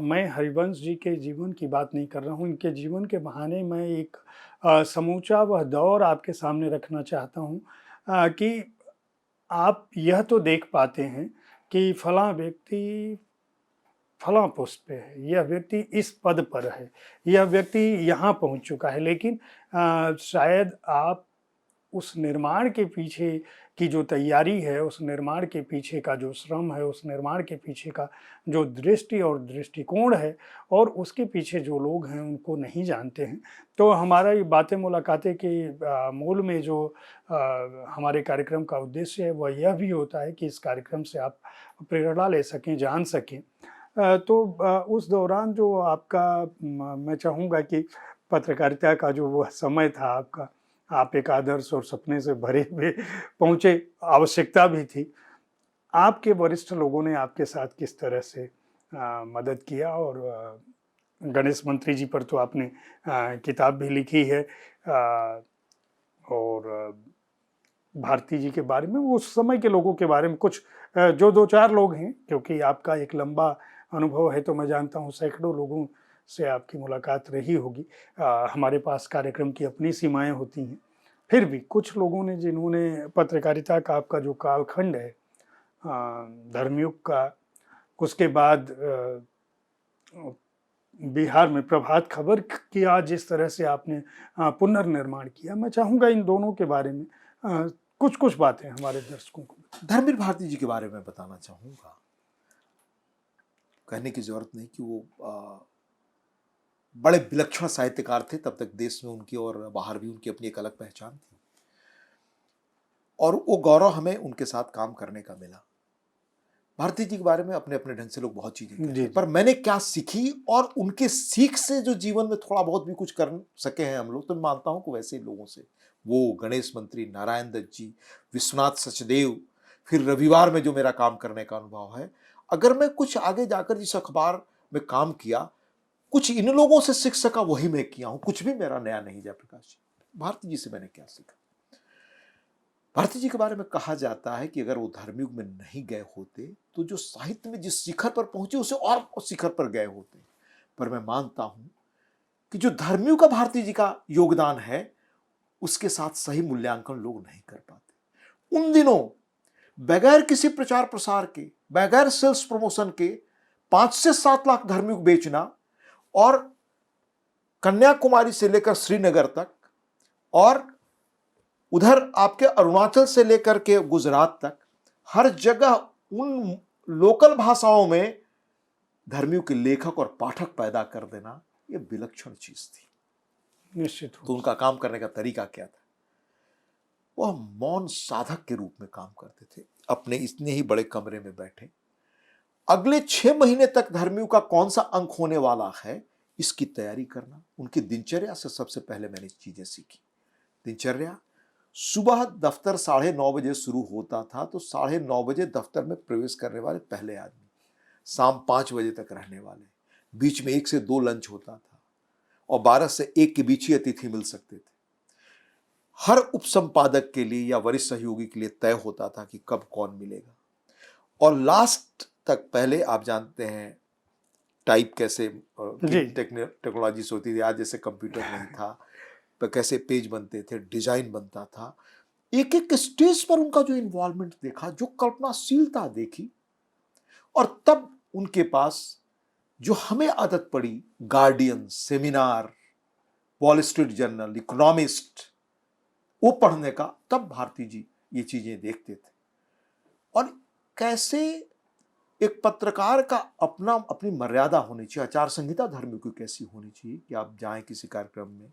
मैं हरिवंश जी के जीवन की बात नहीं कर रहा हूँ, इनके जीवन के बहाने मैं एक समूचा वह दौर आपके सामने रखना चाहता हूँ कि आप यह तो देख पाते हैं कि फलां व्यक्ति फलां पोस्ट पे है, यह व्यक्ति इस पद पर है, यह व्यक्ति यहाँ पहुँच चुका है, लेकिन शायद आप उस निर्माण के पीछे की जो तैयारी है, उस निर्माण के पीछे का जो श्रम है, उस निर्माण के पीछे का जो दृष्टि और दृष्टिकोण है, और उसके पीछे जो लोग हैं उनको नहीं जानते हैं। तो हमारा ये बातें मुलाकातें के मूल में जो हमारे कार्यक्रम का उद्देश्य है वह यह भी होता है कि इस कार्यक्रम से आप प्रेरणा ले सकें, जान सकें। तो उस दौरान जो आपका मैं चाहूँगा कि पत्रकारिता का जो वह समय था आपका, आप एक आदर्श और सपने से भरे हुए पहुँचे, आवश्यकता भी थी। आपके वरिष्ठ लोगों ने आपके साथ किस तरह से मदद किया, और गणेश मंत्री जी पर तो आपने किताब भी लिखी है, और भारती जी के बारे में, उस समय के लोगों के बारे में कुछ जो 2-4 लोग हैं, क्योंकि आपका एक लंबा अनुभव है तो मैं जानता हूँ सैकड़ों लोगों से आपकी मुलाकात रही होगी। हमारे पास कार्यक्रम की अपनी सीमाएं होती हैं, फिर भी कुछ लोगों ने जिन्होंने पत्रकारिता का आपका जो कालखंड है धर्मयुग का, उसके बाद बिहार में प्रभात खबर की आज जिस तरह से आपने पुनर्निर्माण किया, मैं चाहूँगा इन दोनों के बारे में कुछ कुछ बातें हमारे दर्शकों को। धर्मवीर भारती जी के बारे में बताना चाहूँगा। कहने की जरूरत नहीं कि वो बड़े विलक्षण साहित्यकार थे। तब तक देश में उनकी और बाहर भी उनकी अपनी एक अलग पहचान थी, और वो गौरव हमें उनके साथ काम करने का मिला। भारती जी के बारे में अपने अपने ढंग से लोग बहुत चीजें कहते जी हैं, पर मैंने क्या सीखी और उनके सीख से जो जीवन में थोड़ा बहुत भी कुछ कर सके हैं हम लोग, तो मैं मानता हूं कि वैसे लोगों से, वो गणेश मंत्री, नारायण दत्त जी, विश्वनाथ सचदेव, फिर रविवार में जो मेरा काम करने का अनुभव है, अगर मैं कुछ आगे जाकर जिस अखबार में काम किया, कुछ इन लोगों से सीख सका वही मैं किया हूं, कुछ भी मेरा नया नहीं। जयप्रकाश जी, भारती जी से मैंने क्या सीखा? भारती जी के बारे में कहा जाता है कि अगर वो धर्मयुग में नहीं गए होते तो जो साहित्य में जिस शिखर पर पहुंचे उसे और शिखर पर गए होते। पर मैं मानता हूं कि जो धर्मयुग का भारती जी का योगदान है उसके साथ सही मूल्यांकन लोग नहीं कर पाते। उन दिनों बगैर किसी प्रचार प्रसार के, बगैर सेल्स प्रमोशन के 5 से 7 लाख धर्मयुग बेचना, और कन्याकुमारी से लेकर श्रीनगर तक और उधर आपके अरुणाचल से लेकर के गुजरात तक हर जगह उन लोकल भाषाओं में धर्मियों के लेखक और पाठक पैदा कर देना, यह विलक्षण चीज थी। निश्चित तो रूप उनका काम करने का तरीका क्या था? वह मौन साधक के रूप में काम करते थे, अपने इतने ही बड़े कमरे में बैठे। अगले 6 महीने तक धर्मियों का कौन सा अंक होने वाला है इसकी तैयारी करना, उनकी दिनचर्या से सबसे पहले मैंने चीजें सीखी। दिनचर्या, सुबह दफ्तर 9:30 बजे शुरू होता था, तो 9:30 बजे दफ्तर में प्रवेश करने वाले पहले आदमी, शाम 5 बजे तक रहने वाले, बीच में 1 से 2 लंच होता था और 12 से 1 के बीच ही अतिथि मिल सकते थे। हर उपसंपादक के लिए या वरिष्ठ सहयोगी के लिए तय होता था कि कब कौन मिलेगा। और लास्ट तक, पहले आप जानते हैं टाइप कैसे जी टेक्नोलॉजी से होती थी, आज जैसे कंप्यूटर नहीं था, पर कैसे पेज बनते थे, डिजाइन बनता था। एक एक स्टेज पर उनका जो इन्वॉल्वमेंट देखा, जो कल्पनाशीलता देखी, और तब उनके पास जो हमें आदत पड़ी, guardian, seminar, wall street journal, economist, वो पढ़ने का, तब भारती जी ये चीजें देखते थे। और कैसे एक पत्रकार का अपनी मर्यादा होनी चाहिए, आचार संहिता धर्म की कैसी होनी चाहिए कि आप जाएं किसी कार्यक्रम में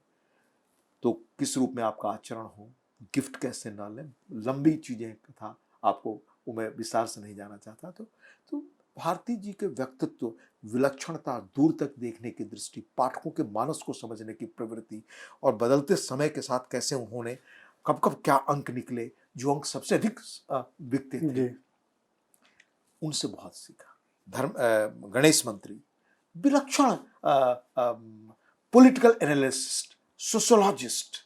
तो किस रूप में आपका आचरण हो, गिफ्ट कैसे ना लें, लंबी चीजें था, आपको वो मैं विस्तार से नहीं जाना चाहता। तो भारती जी के व्यक्तित्व, विलक्षणता, दूर तक देखने की दृष्टि, पाठकों के मानस को समझने की प्रवृत्ति, और बदलते समय के साथ कैसे उन्होंने कब कब क्या अंक निकले, जो अंक सबसे अधिक बिकते थे, जी उनसे बहुत सीखा। गणेश मंत्री विलक्षण पॉलिटिकल एनालिस्ट, सोशोलॉजिस्ट।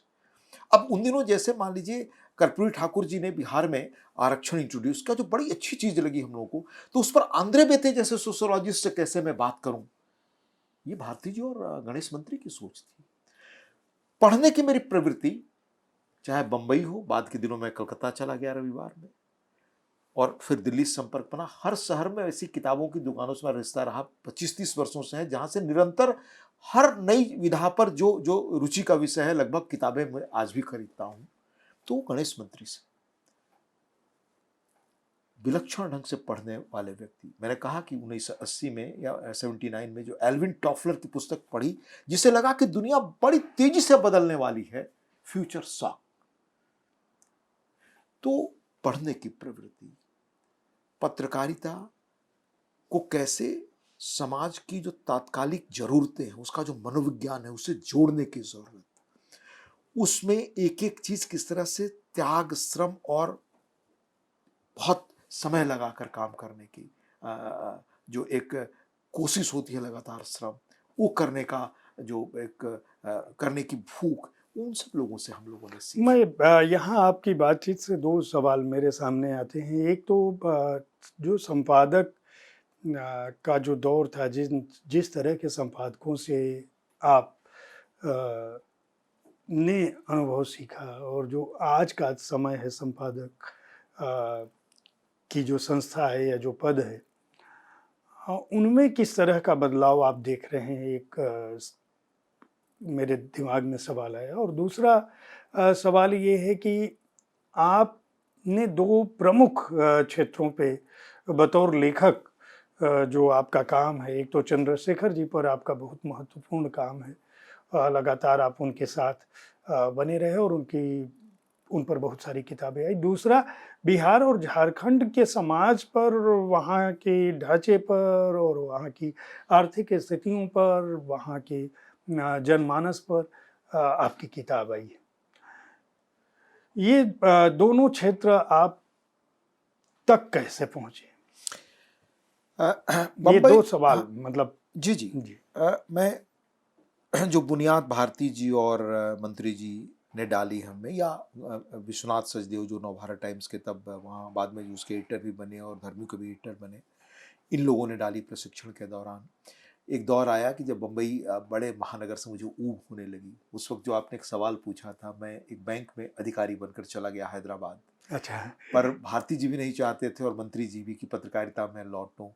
अब उन दिनों जैसे मान लीजिए कर्पूरी ठाकुर जी ने बिहार में आरक्षण इंट्रोड्यूस किया, जो बड़ी अच्छी चीज लगी हम लोगों को, तो उस पर आंद्रे बेते जैसे सोशोलॉजिस्ट से कैसे मैं बात करूं, ये भारती जी और गणेश मंत्री की सोच थी। पढ़ने की मेरी प्रवृत्ति, चाहे बंबई हो, बाद के दिनों में कलकत्ता चला गया रविवार में, और फिर दिल्ली से संपर्क बना। हर शहर में ऐसी किताबों की दुकानों से मेरा रिश्ता रहा, 25-30 वर्षों से है, जहां से निरंतर हर नई विधा पर जो जो रुचि का विषय है, लगभग किताबें मैं आज भी खरीदता हूं। तो गणेश मंत्री से विलक्षण ढंग से पढ़ने वाले व्यक्ति, मैंने कहा कि 1980 में या 79 में जो एल्विन टॉफलर की पुस्तक पढ़ी, जिसे लगा कि दुनिया बड़ी तेजी से बदलने वाली है, फ्यूचर शॉक। तो पढ़ने की प्रवृत्ति, पत्रकारिता को कैसे समाज की जो तात्कालिक जरूरतें हैं, उसका जो मनोविज्ञान है, उसे जोड़ने की जरूरत, उसमें एक एक चीज किस तरह से त्याग, श्रम और बहुत समय लगाकर काम करने की जो एक कोशिश होती है, लगातार श्रम, वो करने का जो एक करने की भूख, उन सब लोगों से हम लोगों ने सीखी। मैं यहाँ आपकी बातचीत से दो सवाल मेरे सामने आते हैं। एक तो जो संपादक का जो दौर था, जिस तरह के संपादकों से आप ने अनुभव सीखा, और जो आज का समय है संपादक की जो संस्था है या जो पद है, उनमें किस तरह का बदलाव आप देख रहे हैं? एक मेरे दिमाग में सवाल आया। और दूसरा सवाल ये है कि आपने दो प्रमुख क्षेत्रों पे बतौर लेखक जो आपका काम है, एक तो चंद्रशेखर जी पर आपका बहुत महत्वपूर्ण काम है, लगातार आप उनके साथ बने रहे और उनकी उन पर बहुत सारी किताबें आई। दूसरा, बिहार और झारखंड के समाज पर, वहाँ के ढांचे पर और वहाँ की आर्थिक स्थितियों पर, वहाँ के जनमानस पर आपकी किताब आई है। ये दोनों क्षेत्र आप तक कैसे पहुंचे? ये बम्बई, दो सवाल, हाँ, मतलब। जी जी, जी। मैं जो बुनियाद भारती जी और मंत्री जी ने डाली हमें, या विश्वनाथ सचदेव जो नवभारत टाइम्स के तब वहाँ बाद में उसके एडिटर भी बने और धर्मी के भी एडिटर बने, इन लोगों ने डाली प्रशिक्षण के दौरान। एक दौर आया कि जब बम्बई बड़े महानगर से मुझे ऊब होने लगी। उस वक्त जो आपने एक सवाल पूछा था, मैं एक बैंक में अधिकारी बनकर चला गया हैदराबाद, अच्छा। पर भारती जी भी नहीं चाहते थे और मंत्री जी भी कि पत्रकारिता में लौटूं।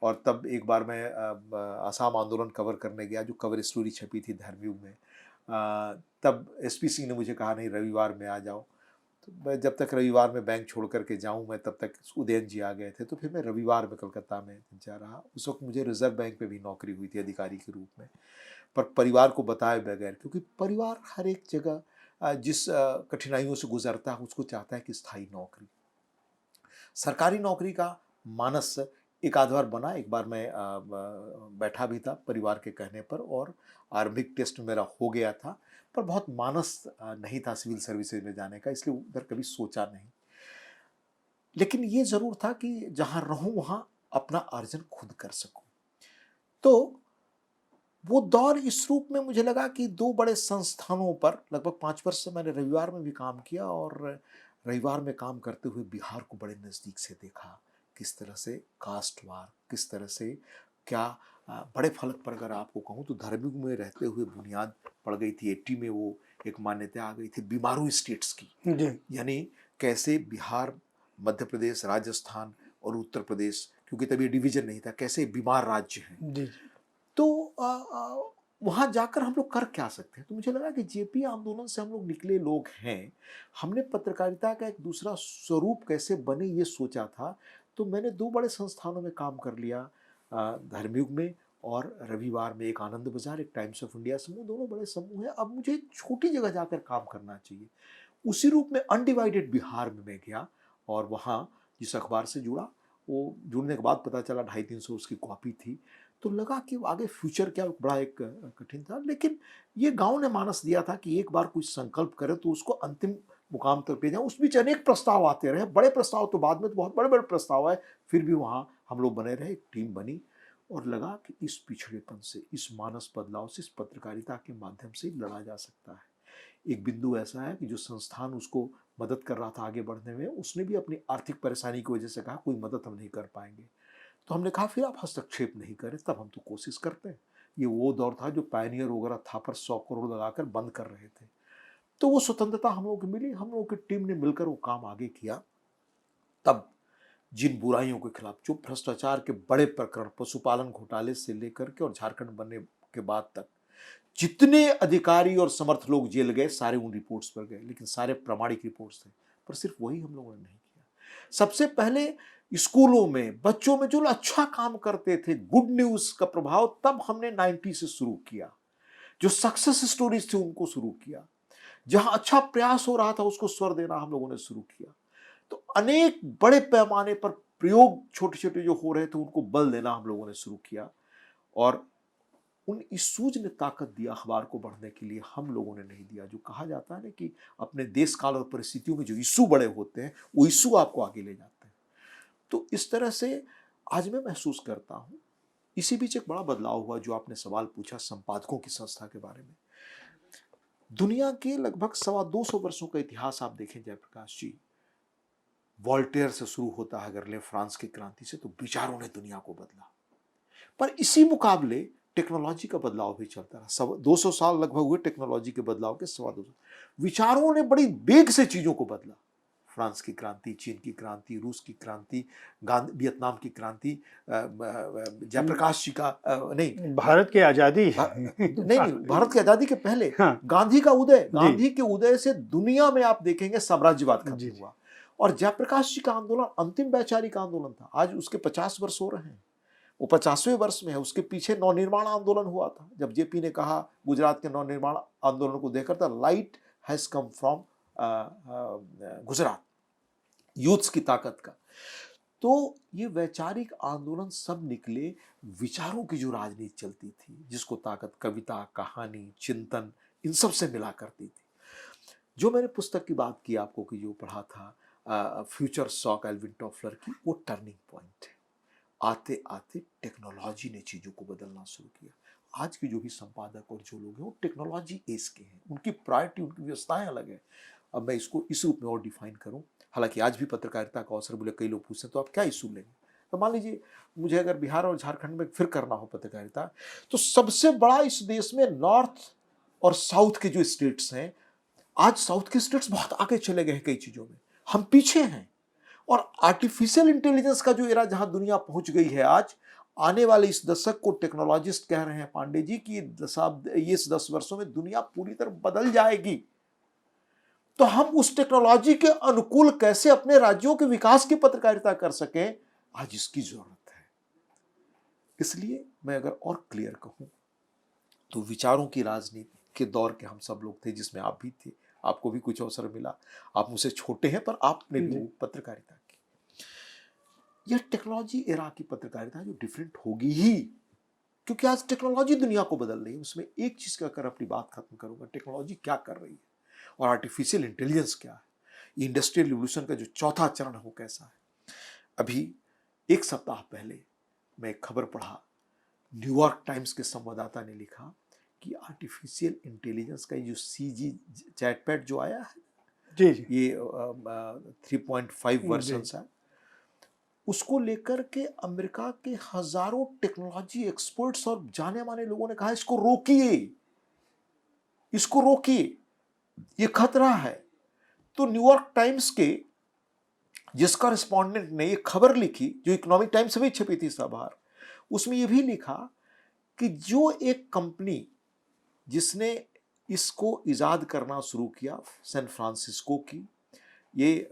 और तब एक बार मैं आसाम आंदोलन कवर करने गया, जो कवर स्टोरी छपी थी धर्मयुग में। तब एसपी सिंह ने मुझे कहा, नहीं रविवार में आ जाओ। तो मैं जब तक रविवार में बैंक छोड़ करके जाऊं, मैं तब तक उदयन जी आ गए थे, तो फिर मैं रविवार में कलकत्ता में जा रहा। उस वक्त मुझे रिजर्व बैंक में भी नौकरी हुई थी अधिकारी के रूप में, पर परिवार को बताए बगैर, क्योंकि परिवार हर एक जगह जिस कठिनाइयों से गुजरता है उसको चाहता है कि स्थायी नौकरी, सरकारी नौकरी का मानस एक आध बार बना। एक बार मैं बैठा भी था परिवार के कहने पर, और आरंभिक टेस्ट मेरा हो गया था, पर बहुत मानस नहीं था सिविल सर्विसेज में जाने का, इसलिए उधर कभी सोचा नहीं। लेकिन ये जरूर था कि जहां रहूं वहां अपना अर्जन खुद कर सकूं। तो वो दौर इस रूप में मुझे लगा कि दो बड़े संस्थानों पर लगभग 5 वर्ष से मैंने रविवार में भी काम किया, और रविवार में काम करते हुए बिहार को बड़े नज़दीक से देखा। किस तरह से कास्टवार, किस तरह से क्या बड़े फलक पर अगर आपको कहूँ तो धर्मयुग में रहते हुए बुनियाद पड़ गई थी। 80 में वो एक मान्यता आ गई थी बीमारू स्टेट्स की, जी। यानी कैसे बिहार, मध्य प्रदेश, राजस्थान और उत्तर प्रदेश, क्योंकि तभी डिवीजन नहीं था, कैसे बीमार राज्य हैं। जी। जी। तो वहाँ जाकर हम लोग कर क्या सकते हैं? तो मुझे लगा कि जेपी आंदोलन से हम लोग निकले लोग हैं, हमने पत्रकारिता का एक दूसरा स्वरूप कैसे बने ये सोचा था। तो मैंने दो बड़े संस्थानों में काम कर लिया, धर्मयुग में और रविवार में। एक आनंद बाजार, एक टाइम्स ऑफ इंडिया समूह, दोनों बड़े समूह हैं। अब मुझे एक छोटी जगह जाकर काम करना चाहिए। उसी रूप में अनडिवाइडेड बिहार में मैं गया, और वहाँ जिस अखबार से जुड़ा, वो जुड़ने के बाद पता चला 250-300 उसकी कॉपी थी। तो लगा कि आगे फ्यूचर क्या, बड़ा एक कठिन था। लेकिन ये गांव ने मानस दिया था कि एक बार कुछ संकल्प करे तो उसको अंतिम मुकाम तक ले जाए। उस बीच अनेक प्रस्ताव आते रहे, बड़े प्रस्ताव तो बाद में तो बहुत बड़े बड़े प्रस्ताव आए, फिर भी वहाँ हम लोग बने रहे, एक टीम बनी। और लगा कि इस पिछड़ेपन से, इस मानस बदलाव से, इस पत्रकारिता के माध्यम से लड़ा जा सकता है। एक बिंदु ऐसा है कि जो संस्थान उसको मदद कर रहा था आगे बढ़ने में, उसने भी अपनी आर्थिक परेशानी की वजह से कहा कोई मदद हम नहीं कर पाएंगे। तो हमने कहा फिर आप हस्तक्षेप नहीं करें, तब हम तो कोशिश करते हैं। ये वो दौर था जो पायनियर वगैरह था, पर 100 करोड़ लगाकर बंद कर रहे थे। तो वो स्वतंत्रता हम लोगों को मिली, हम लोगों की टीम ने मिलकर वो काम आगे किया। तब जिन बुराइयों के खिलाफ, जो भ्रष्टाचार के बड़े प्रकरण, पशुपालन घोटाले से लेकर के और झारखंड बनने के बाद तक जितने अधिकारी और समर्थ लोग जेल गए, सारे उन रिपोर्ट्स पर गए, लेकिन सारे प्रामाणिक रिपोर्ट्स थे, पर सिर्फ वही हम लोगों ने नहीं किया। सबसे पहले स्कूलों में बच्चों में जो अच्छा काम करते थे, गुड न्यूज का प्रभाव तब हमने 90 से शुरू किया। जो सक्सेस स्टोरीज थी उनको शुरू किया। जहां अच्छा प्रयास हो रहा था उसको स्वर देना हम लोगों ने शुरू किया। तो अनेक बड़े पैमाने पर प्रयोग छोटे छोटे जो हो रहे थे उनको बल देना हम लोगों ने शुरू किया। और उन इश्यूज ने ताकत दिया अखबार को बढ़ने के लिए, हम लोगों ने नहीं दिया। जो कहा जाता है ना कि अपने देश काल और परिस्थितियों में जो इश्यू बड़े होते हैं वो इश्यू आपको आगे ले जाते हैं। तो इस तरह से आज मैं महसूस करता हूँ। इसी बीच एक बड़ा बदलाव हुआ, जो आपने सवाल पूछा संपादकों की संस्था के बारे में। दुनिया के लगभग 225 वर्षों का इतिहास आप देखें जयप्रकाश जी, वॉल्टेयर से शुरू होता है अगर ले फ्रांस की क्रांति से, तो विचारों ने दुनिया को बदला। पर इसी मुकाबले टेक्नोलॉजी का बदलाव भी चलता रहा। 200 साल लगभग हुए टेक्नोलॉजी के बदलाव के, 225 विचारों ने बड़ी वेग से चीजों को बदला। फ्रांस की क्रांति, चीन की क्रांति, रूस की क्रांति, वियतनाम की क्रांति, जयप्रकाश जी का नहीं, भारत की आजादी। नहीं, भारत की आजादी के पहले हाँ। गांधी का उदय, जी। गांधी के उदय से दुनिया में आप देखेंगे साम्राज्यवाद जी। खत्म हुआ। और जयप्रकाश जी का आंदोलन अंतिम वैचारिक आंदोलन था। आज उसके 50 वर्ष हो रहे हैं, वो 50वें वर्ष में है। उसके पीछे नवनिर्माण आंदोलन हुआ था, जब जेपी ने कहा गुजरात के नवनिर्माण आंदोलन को देखकर था, light has come from Gujarat, youths की ताकत का। तो ये वैचारिक आंदोलन सब निकले विचारों की जो राजनीति चलती थी, जिसको ताकत कविता, कहानी, चिंतन इन सब से मिला करती थी। जो मैंने पुस्तक की बात की आपको कि जो पढ़ा था फ्यूचर शॉक एल्विन टॉफलर की, वो टर्निंग पॉइंट है। आते आते टेक्नोलॉजी ने चीज़ों को बदलना शुरू किया। आज के जो भी संपादक और जो लोग हैं वो टेक्नोलॉजी एज के हैं, उनकी प्रायोरिटी, उनकी व्यवस्थाएं अलग है। अब मैं इसको इस रूप में और डिफाइन करूं, हालांकि आज भी पत्रकारिता का अवसर बोले कई लोग पूछते हैं तो आप क्या इशू लेंगे, तो मान लीजिए मुझे अगर बिहार और झारखंड में फिर करना हो पत्रकारिता, तो सबसे बड़ा इस देश में नॉर्थ और साउथ के जो स्टेट्स हैं, आज साउथ के स्टेट्स बहुत आगे चले गए हैं कई चीज़ों में, हम पीछे हैं। और आर्टिफिशियल इंटेलिजेंस का जो एरा जहां दुनिया पहुंच गई है आज, आने वाले इस दशक को टेक्नोलॉजिस्ट कह रहे हैं पांडे जी कि ये 10 वर्षों में दुनिया पूरी तरह बदल जाएगी। तो हम उस टेक्नोलॉजी के अनुकूल कैसे अपने राज्यों के विकास की पत्रकारिता कर सकें, आज इसकी जरूरत है। इसलिए मैं अगर और क्लियर कहूं तो विचारों की राजनीति के दौर के हम सब लोग थे, जिसमें आप भी थे, आपको भी कुछ अवसर मिला, आप मुझसे छोटे हैं पर आपने भी पत्रकारिता की। यह टेक्नोलॉजी एरा की पत्रकारिता जो डिफरेंट होगी ही, क्योंकि आज टेक्नोलॉजी दुनिया को बदल रही है। उसमें एक चीज का कर अपनी बात खत्म करूंगा, टेक्नोलॉजी क्या कर रही है और आर्टिफिशियल इंटेलिजेंस क्या है। इंडस्ट्रियल रिवोल्यूशन का जो चौथा चरण है वो कैसा है। अभी एक सप्ताह पहले मैं एक खबर पढ़ा, न्यूयॉर्क टाइम्स के संवाददाता ने लिखा कि आर्टिफिशियल इंटेलिजेंस का जो CG चैटपैट जो आया है, जी जी, ये 3.5 वर्जन है, उसको लेकर के अमेरिका के हजारों टेक्नोलॉजी एक्सपर्ट्स और जाने माने लोगों ने कहा इसको रोकिए, इसको रोकिए, ये खतरा है। तो न्यूयॉर्क टाइम्स के जिस कॉरेस्पॉन्डेंट ने ये खबर लिखी, जो इकोनॉमिक टाइम्स में छपी थी बाहर, उसमें ये भी लिखा कि जो एक कंपनी जिसने इसको इजाद करना शुरू किया, सैन फ्रांसिस्को की, ये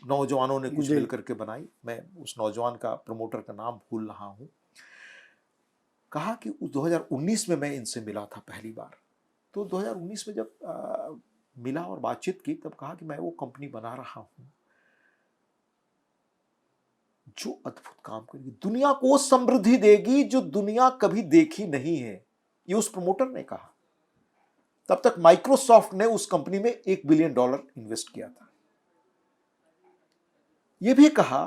नौजवानों ने कुछ मिलकर के बनाई, मैं उस नौजवान का प्रमोटर का नाम भूल रहा हूं, कहा कि 2019 में मैं इनसे मिला था पहली बार। तो 2019 में जब मिला और बातचीत की, तब कहा कि मैं वो कंपनी बना रहा हूं जो अद्भुत काम करेगी, दुनिया को समृद्धि देगी जो दुनिया कभी देखी नहीं है, ये उस प्रमोटर ने कहा। तब तक माइक्रोसॉफ्ट ने उस कंपनी में $1 बिलियन इन्वेस्ट किया था। यह भी कहा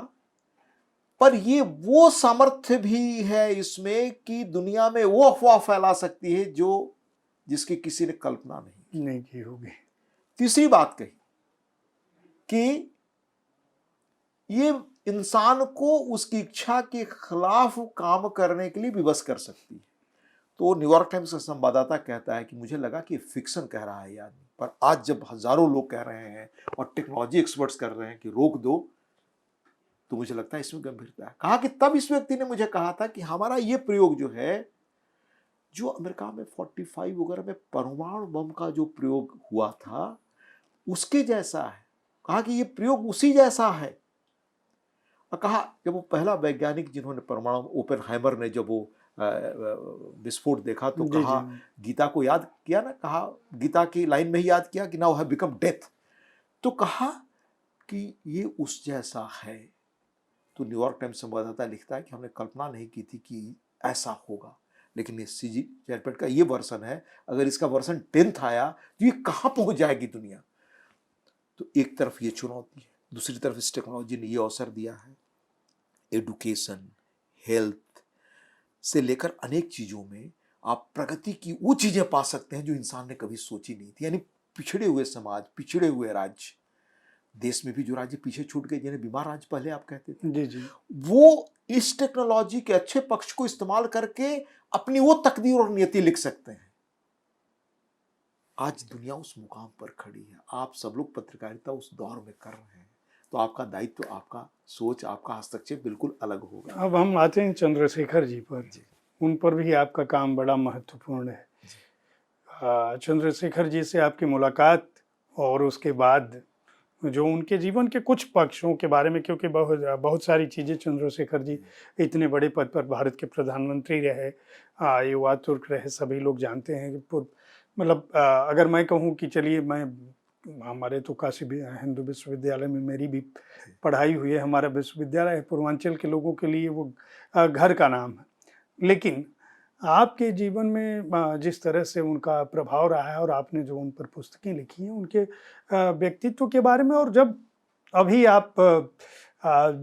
पर ये वो सामर्थ्य भी है इसमें कि दुनिया में वो अफवाह फैला सकती है जो जिसकी किसी ने कल्पना नहीं की होगी। तीसरी बात कही कि ये इंसान को उसकी इच्छा के खिलाफ काम करने के लिए विवश कर सकती है। तो न्यूयॉर्क टाइम्स का संवाददाता कहता है कि मुझे लगा कि फिक्शन कह रहा है ये आदमी, पर आज जब हजारों लोग कह रहे हैं और टेक्नोलॉजी एक्सपर्ट्स कर रहे हैं कि रोक दो, तो मुझे लगता है इसमें गंभीरता है। कहा कि तब इस व्यक्ति ने मुझे कहा था कि हमारा ये प्रयोग जो है, जो अमेरिका में 45 वगैरह में परमाणु बम का जो प्रयोग हुआ था उसके जैसा है। कहा कि ये प्रयोग उसी जैसा है। और कहा जब वो पहला वैज्ञानिक जिन्होंने परमाणु, ओपेनहाइमर ने जब वो विस्फोट देखा तो कहा, गीता को याद किया ना, कहा गीता की लाइन में ही याद किया कि नाउ हैव बिकम डेथ। तो कहा कि ये उस जैसा है। तो न्यूयॉर्क टाइम्स संवाददाता लिखता है कि हमने कल्पना नहीं की थी कि ऐसा होगा, लेकिन ये CG चैटपैट का ये वर्जन है, अगर इसका वर्जन 10th आया तो ये कहाँ पहुंच जाएगी दुनिया। तो एक तरफ ये चुनौती है, दूसरी तरफ इस टेक्नोलॉजी ने ये अवसर दिया है, एडुकेशन, हेल्थ से लेकर अनेक चीज़ों में आप प्रगति की वो चीज़ें पा सकते हैं जो इंसान ने कभी सोची नहीं थी। यानी पिछड़े हुए समाज, पिछड़े हुए राज्य, देश में भी जो राज्य पीछे छूट गए, जिन्हें बीमार राज्य पहले आप कहते थे, जी जी, वो इस टेक्नोलॉजी के अच्छे पक्ष को इस्तेमाल करके अपनी वो तकदीर और नियति लिख सकते हैं। आज दुनिया उस मुकाम पर खड़ी है। आप सब लोग पत्रकारिता उस दौर में कर रहे हैं, तो आपका दायित्व, आपका सोच, आपका हस्तक्षेप बिल्कुल अलग होगा। अब हम आते हैं चंद्रशेखर जी पर। उन पर भी आपका काम बड़ा महत्वपूर्ण है। चंद्रशेखर जी से आपकी मुलाकात और उसके बाद जो उनके जीवन के कुछ पक्षों के बारे में, क्योंकि बहुत सारी चीज़ें, चंद्रशेखर जी इतने बड़े पद पर भारत के प्रधानमंत्री रहे, युवा तुर्क रहे, सभी लोग जानते हैं कि मतलब अगर मैं कहूँ कि चलिए मैं हमारे तो काशी भी हिंदू विश्वविद्यालय में मेरी भी पढ़ाई हुई है, हमारा विश्वविद्यालय है, पूर्वांचल के लोगों के लिए वो घर का नाम है। लेकिन आपके जीवन में जिस तरह से उनका प्रभाव रहा है और आपने जो उन पर पुस्तकें लिखी हैं उनके व्यक्तित्व के बारे में, और जब अभी आप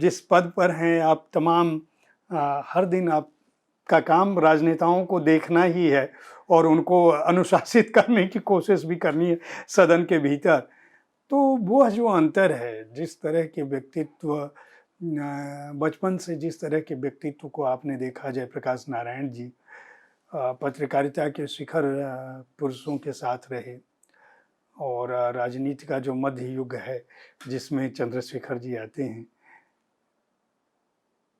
जिस पद पर हैं, आप तमाम हर दिन आपका काम राजनेताओं को देखना ही है और उनको अनुशासित करने की कोशिश भी करनी है सदन के भीतर। तो वो जो अंतर है, जिस तरह के व्यक्तित्व बचपन से जिस तरह के व्यक्तित्व को आपने देखा जयप्रकाश नारायण जी पत्रकारिता के शिखर पुरुषों के साथ रहे, और राजनीति का जो मध्य युग है जिसमें चंद्रशेखर जी आते हैं,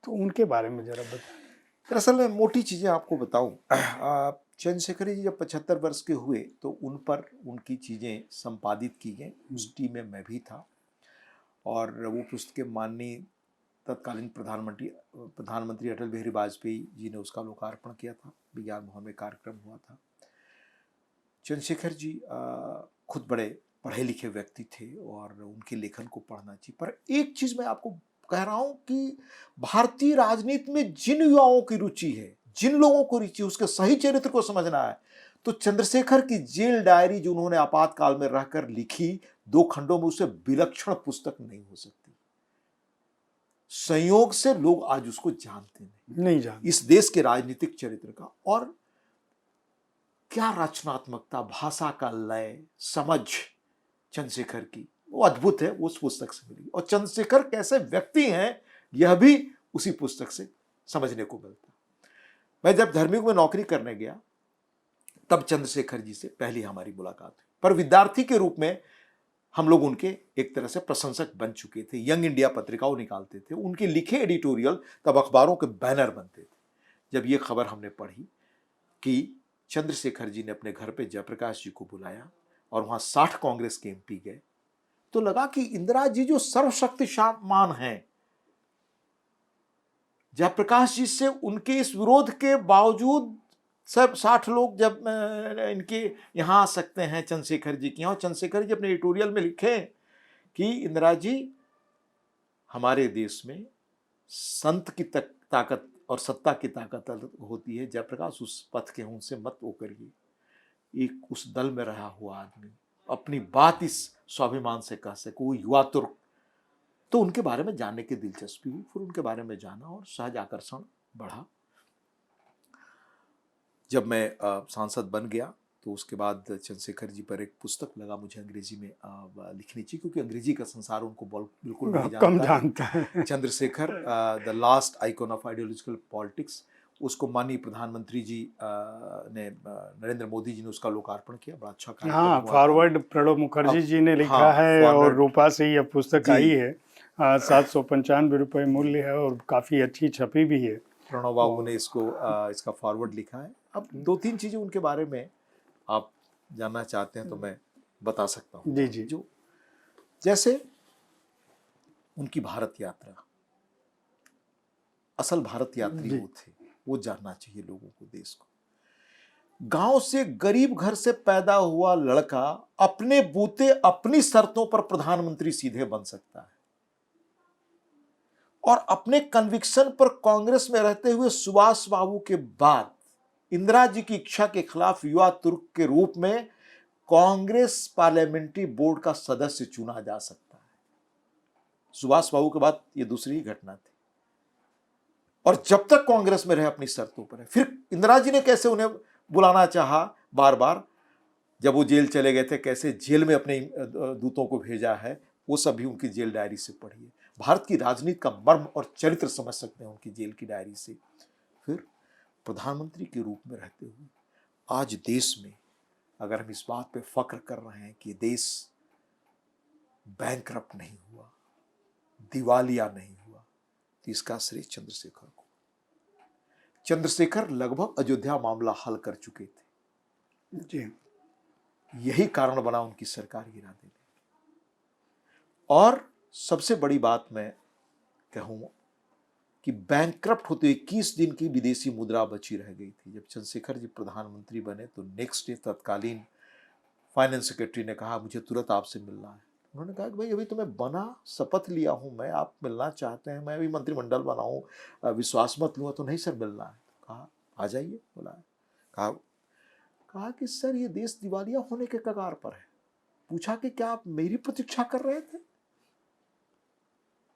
तो उनके बारे में जरा बताएं। दरअसल मैं मोटी चीज़ें आपको बताऊं, चंद्रशेखर जी जब 75 वर्ष के हुए तो उन पर उनकी चीज़ें संपादित की गई। उस टीम में मैं भी था और वो पुस्तकें माननीय तत्कालीन प्रधानमंत्री अटल बिहारी वाजपेयी जी ने उसका लोकार्पण किया था। विज्ञान भवन में कार्यक्रम हुआ था। चंद्रशेखर जी खुद बड़े पढ़े लिखे व्यक्ति थे और उनके लेखन को पढ़ना चाहिए। पर एक चीज़ मैं आपको कह रहा हूं कि भारतीय राजनीति में जिन युवाओं की रुचि है, जिन लोगों को रुचि, उसके सही चरित्र को समझना है, तो चंद्रशेखर की जेल डायरी जो उन्होंने आपातकाल में रहकर लिखी 2 खंडों में, उससे विलक्षण पुस्तक नहीं हो सकती। संयोग से लोग आज उसको जानते नहीं जानते इस देश के राजनीतिक चरित्र का। और क्या रचनात्मकता, भाषा का लय, समझ चंद्रशेखर की वो अद्भुत है, उस पुस्तक से मिली। और चंद्रशेखर कैसे व्यक्ति हैं यह भी उसी पुस्तक से समझने को मिलता। मैं जब धर्मयुग में नौकरी करने गया तब चंद्रशेखर जी से पहली हमारी मुलाकात हुई, पर विद्यार्थी के रूप में हम लोग उनके एक तरह से प्रशंसक बन चुके थे। यंग इंडिया पत्रिकाओं निकालते थे, उनके लिखे एडिटोरियल तब अखबारों के बैनर बनते थे। जब ये खबर हमने पढ़ी कि चंद्रशेखर जी ने अपने घर पे जयप्रकाश जी को बुलाया और वहां 60 कांग्रेस के एमपी गए, तो लगा कि इंदिरा जी जो सर्वशक्तिमान हैं, जयप्रकाश जी से उनके इस विरोध के बावजूद सब 60 लोग जब इनके यहाँ आ सकते हैं चंद्रशेखर जी के यहाँ। चंद्रशेखर जी अपने एडिटोरियल में लिखे कि इंदिरा जी, हमारे देश में संत की ताकत और सत्ता की ताकत होती है, जयप्रकाश उस पथ के उनसे मत वो करिए। एक उस दल में रहा हुआ आदमी अपनी बात इस स्वाभिमान से कह सके, वो युवा तुर्क। तो उनके बारे में जानने की दिलचस्पी हुई, फिर उनके बारे में जाना और सहज आकर्षण बढ़ा। जब मैं सांसद बन गया तो उसके बाद चंद्रशेखर जी पर एक पुस्तक लगा मुझे अंग्रेजी में लिखनी चाहिए, क्योंकि अंग्रेजी का संसार उनको बिल्कुल नहीं कम जानता जानता है। Chandrashekhar the last icon of ideological politics, उसको माननीय प्रधानमंत्री जी ने, नरेंद्र मोदी जी ने उसका लोकार्पण किया। बड़ा अच्छा कार्यक्रम हाँ, हुआ फॉरवर्ड प्रणब मुखर्जी जी ने लिखा हाँ, है और फॉरवर्ड रूपा से यह पुस्तक जी। आई है। 795 रुपये मूल्य है और काफ़ी अच्छी छपी भी है। प्रणव बाबू ने इसको इसका फॉरवर्ड लिखा है। अब 2-3 चीज़ें उनके बारे में आप जानना चाहते हैं तो मैं बता सकता हूँ। जी जी। जो जैसे उनकी भारत यात्रा, असल भारत यात्री जी। वो थे, वो जानना चाहिए लोगों को, देश को। गांव से गरीब घर से पैदा हुआ लड़का अपने बूते अपनी शर्तों पर प्रधानमंत्री सीधे बन सकता है। और अपने कन्विक्शन पर कांग्रेस में रहते हुए सुभाष बाबू के बाद इंदिरा जी की इच्छा के खिलाफ युवा तुर्क के रूप में कांग्रेस पार्लियामेंट्री बोर्ड का सदस्य चुना जा सकता है। सुभाष बाबू के बाद ये दूसरी ही घटना थी। और जब तक कांग्रेस में रहे अपनी शर्तों पर है। फिर इंदिरा जी ने कैसे उन्हें बुलाना चाहा बार बार, जब वो जेल चले गए थे, कैसे जेल में अपने दूतों को भेजा है, वो सब भी उनकी जेल डायरी से पढ़िए। भारत की राजनीति का मर्म और चरित्र समझ सकते हैं उनकी जेल की डायरी से। फिर प्रधानमंत्री के रूप में रहते हुए आज देश में अगर हम इस बात पे फख्र कर रहे हैं कि देश बैंकरप्ट नहीं हुआ, दिवालिया नहीं हुआ, तो इसका श्रेय चंद्रशेखर को। चंद्रशेखर लगभग अयोध्या मामला हल कर चुके थे जी। यही कारण बना उनकी सरकार गिरा देने। और सबसे बड़ी बात मैं कहूँ कि बैंकक्रप्ट होते 21 दिन की विदेशी मुद्रा बची रह गई थी। जब चंद्रशेखर जी प्रधानमंत्री बने तो नेक्स्ट डे तत्कालीन फाइनेंस सेक्रेटरी ने कहा मुझे तुरंत आपसे मिलना है। उन्होंने कहा कि भाई अभी तो मैं बना शपथ लिया हूं, मैं आप मिलना चाहते हैं, मैं अभी मंत्रिमंडल बनाऊं, विश्वास मत लूँगा। तो नहीं सर मिलना है। कहा आ जाइए, बुलाया। कहा कि सर ये देश दिवालिया होने के कगार पर है। पूछा कि क्या आप मेरी प्रतीक्षा कर रहे थे?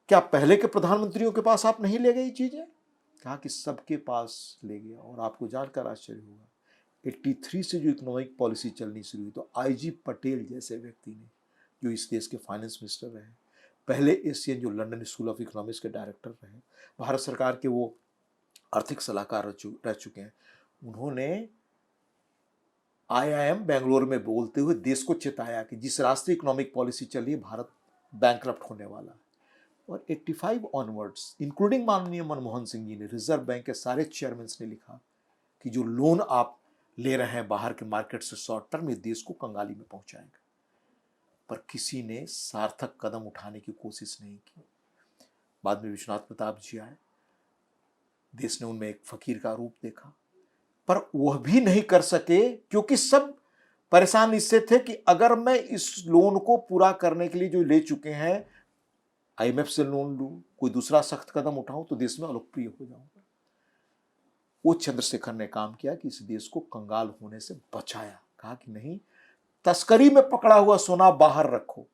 क्या पहले के प्रधानमंत्रियों के पास आप नहीं ले गई चीजें? कहा कि सबके पास ले गया। और आपको जानकर आश्चर्य होगा, 83 से जो इकोनॉमिक पॉलिसी चलनी शुरू हुई तो आईजी पटेल जैसे व्यक्ति ने, जो इस देश के फाइनेंस मिनिस्टर रहे, पहले एशियन जो लंदन स्कूल ऑफ इकोनॉमिक्स के डायरेक्टर रहे, भारत सरकार के वो आर्थिक सलाहकार रह चुके हैं, उन्होंने आईआईएम बेंगलोर में बोलते हुए देश को चेताया कि जिस राष्ट्रीय इकोनॉमिक पॉलिसी चली है भारत बैंकरप्ट होने वाला है। और 85 ऑनवर्ड्स इंक्लूडिंग माननीय मनमोहन सिंह जी ने, रिजर्व बैंक के सारे चेयरमैन ने लिखा कि जो लोन आप ले रहे हैं बाहर के मार्केट से शॉर्ट टर्म, ये देश को कंगाली में पहुंचाएंगे। पर किसी ने सार्थक कदम उठाने की कोशिश नहीं की। बाद में विश्वनाथ प्रताप जी आए, देश ने उनमें एक फकीर का रूप देखा, पर वह भी नहीं कर सके क्योंकि सब परेशान इससे थे कि अगर मैं इस लोन को पूरा करने के लिए जो ले चुके हैं, आईएमएफ से लोन लूं, कोई दूसरा सख्त कदम उठाऊं तो देश में अलोकप्रिय हो जाऊंगा। वो चंद्रशेखर ने काम किया कि इस देश को कंगाल होने से बचाया। कहा कि नहीं, तस्करी में पकड़ा हुआ सोना बाहर रखो।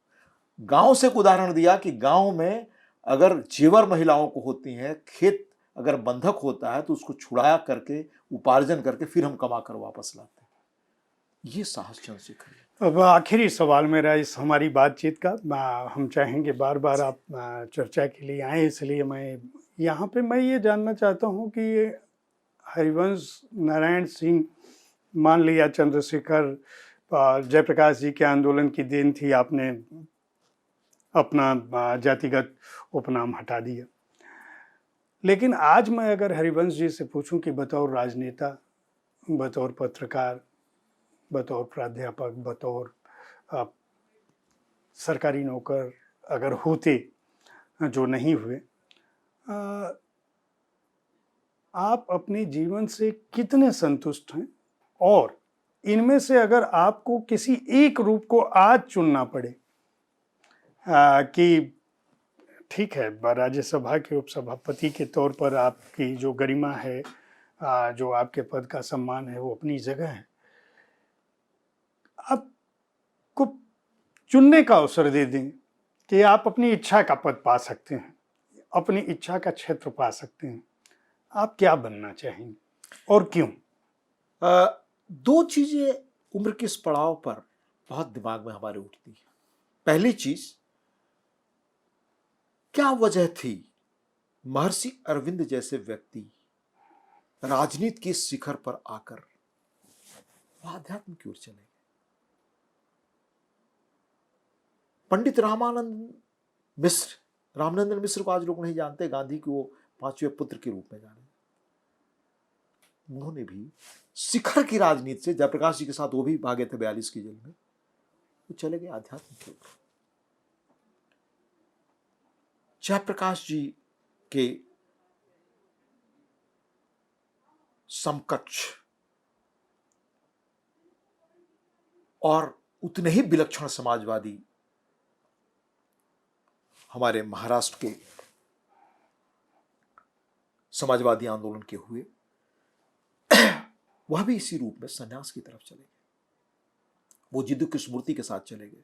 गांव से एक उदाहरण दिया कि गांव में अगर जेवर महिलाओं को होती हैं, खेत अगर बंधक होता है तो उसको छुड़ाया करके, उपार्जन करके फिर हम कमा कर वापस लाते हैं। ये साहस चंद्रशेखर है। अब आखिरी सवाल मेरा इस हमारी बातचीत का, हम चाहेंगे बार बार आप चर्चा के लिए आए, इसलिए मैं ये जानना चाहता हूँ कि हरिवंश नारायण सिंह, मान लिया चंद्रशेखर जयप्रकाश जी के आंदोलन की देन थी, आपने अपना जातिगत उपनाम हटा दिया, लेकिन आज मैं अगर हरिवंश जी से पूछूं कि बतौर राजनेता, बतौर पत्रकार, बतौर प्राध्यापक, बतौर सरकारी नौकर अगर होते, जो नहीं हुए, आप अपने जीवन से कितने संतुष्ट हैं? और इनमें से अगर आपको किसी एक रूप को आज चुनना पड़े कि ठीक है, राज्यसभा के उपसभापति के तौर पर आपकी जो गरिमा है, जो आपके पद का सम्मान है, वो अपनी जगह है, आपको चुनने का अवसर दे दें कि आप अपनी इच्छा का पद पा सकते हैं, अपनी इच्छा का क्षेत्र पा सकते हैं, आप क्या बनना चाहेंगे और क्यों? दो चीजें उम्र के इस पड़ाव पर बहुत दिमाग में हमारे उठती है। पहली चीज, क्या वजह थी महर्षि अरविंद जैसे व्यक्ति राजनीति के शिखर पर आकर आध्यात्म की ओर चले गए? पंडित रामनंदन मिश्र को आज लोग नहीं जानते, गांधी के वो पांचवें पुत्र के रूप में जाने। उन्होंने भी शिखर की राजनीति से, जयप्रकाश जी के साथ वो भी भागे थे 42 की जेल में, वो चले गए आध्यात्म की ओर। जयप्रकाश जी के समकक्ष और उतने ही विलक्षण समाजवादी हमारे महाराष्ट्र के समाजवादी आंदोलन के हुए, वह भी इसी रूप में संन्यास की तरफ चले गए। वो जिद्दू कृष्णमूर्ति के साथ चले गए।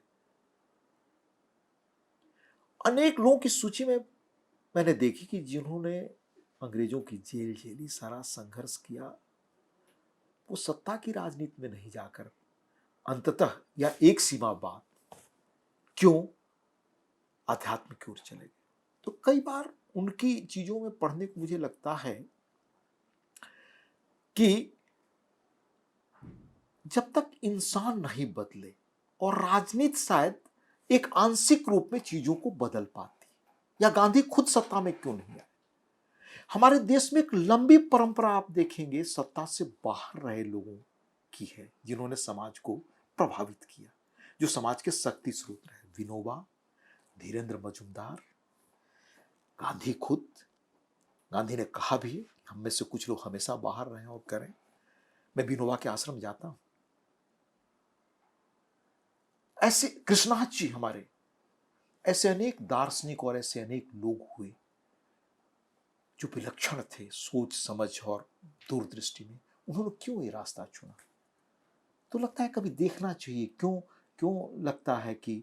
अनेक लोगों की सूची में मैंने देखी कि जिन्होंने अंग्रेजों की जेल झेली, सारा संघर्ष किया, वो सत्ता की राजनीति में नहीं जाकर अंततः या एक सीमा बाद क्यों आध्यात्म की ओर चले गए। तो कई बार उनकी चीजों में पढ़ने को मुझे लगता है कि जब तक इंसान नहीं बदले, और राजनीति शायद एक आंशिक रूप में चीजों को बदल पाती, या गांधी खुद सत्ता में क्यों नहीं आए। हमारे देश में एक लंबी परंपरा आप देखेंगे सत्ता से बाहर रहे लोगों की है, जिन्होंने समाज को प्रभावित किया, जो समाज के शक्ति स्रोत रहे। विनोबा, धीरेन्द्र मजुमदार, गांधी खुद। गांधी ने कहा भी हम में से कुछ लोग हमेशा बाहर रहें और करें। मैं विनोबा के आश्रम जाता हूं, ऐसे कृष्णनाथ जी हमारे, ऐसे अनेक दार्शनिक और ऐसे अनेक लोग हुए जो विलक्षण थे सोच समझ और दूरदृष्टि में। उन्होंने क्यों ये रास्ता चुना? तो लगता है कभी देखना चाहिए क्यों क्यों लगता है कि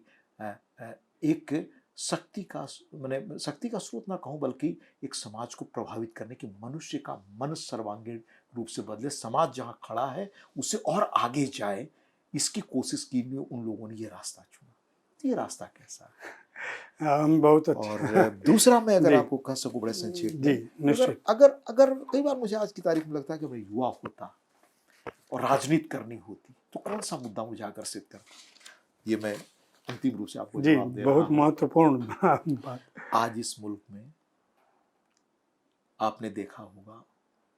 एक शक्ति का, मैंने शक्ति का स्रोत ना कहूं बल्कि एक समाज को प्रभावित करने की, मनुष्य का मन सर्वांगीण रूप से बदले, समाज जहां खड़ा है उससे और आगे जाए, इसकी कोशिश की में उन लोगों ने ये रास्ता चुना। तो ये रास्ता कैसा है? बहुत और अच्छा। दूसरा मैं अगर जी आपको कह सकूं बड़े संक्षेप जी, में, अगर निश्चित। अगर अगर कई बार मुझे आज की तारीख में लगता है कि मैं युवा होता और राजनीति करनी होती तो कौन सा मुद्दा मुझे आकर्षित करता। ये मैं अंतिम रूप से आपको जी, जवाब दे रहा बहुत हूं। महत्वपूर्ण बात। आज इस मुल्क में आपने देखा होगा,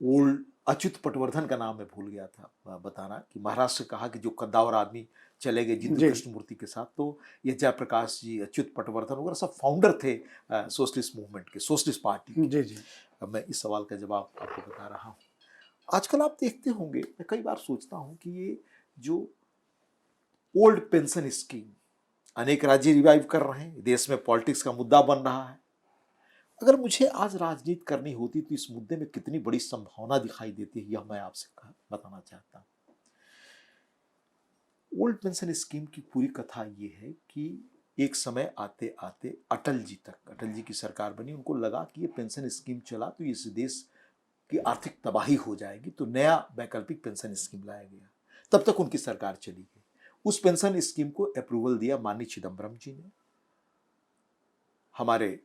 ओल्ड अच्युत पटवर्धन का नाम मैं भूल गया था बताना, कि महाराष्ट्र से कहा कि जो कद्दावर आदमी चले गए जिद्दू जी कृष्णमूर्ति के साथ, तो ये जयप्रकाश जी, अच्युत पटवर्धन वगैरह सब फाउंडर थे सोशलिस्ट मूवमेंट के, सोशलिस्ट पार्टी के। जी जी अब मैं इस सवाल का जवाब आपको बता रहा हूँ। आजकल आप देखते होंगे, मैं कई बार सोचता हूँ कि ये जो ओल्ड पेंशन स्कीम अनेक राज्य रिवाइव कर रहे हैं, देश में पॉलिटिक्स का मुद्दा बन रहा है। अगर मुझे आज राजनीति करनी होती तो इस मुद्दे में कितनी बड़ी संभावना दिखाई देती है, यह मैं आपसे बताना चाहता हूं। ओल्ड पेंशन स्कीम की पूरी कथा ये है कि एक समय आते आते अटल जी तक, अटल जी की सरकार बनी, उनको लगा कि ये पेंशन स्कीम चला तो इस देश की आर्थिक तबाही हो जाएगी, तो नया वैकल्पिक पेंशन स्कीम लाया गया। तब तक उनकी सरकार चली गई। उस पेंशन स्कीम को अप्रूवल दिया माननीय चिदम्बरम जी ने, हमारे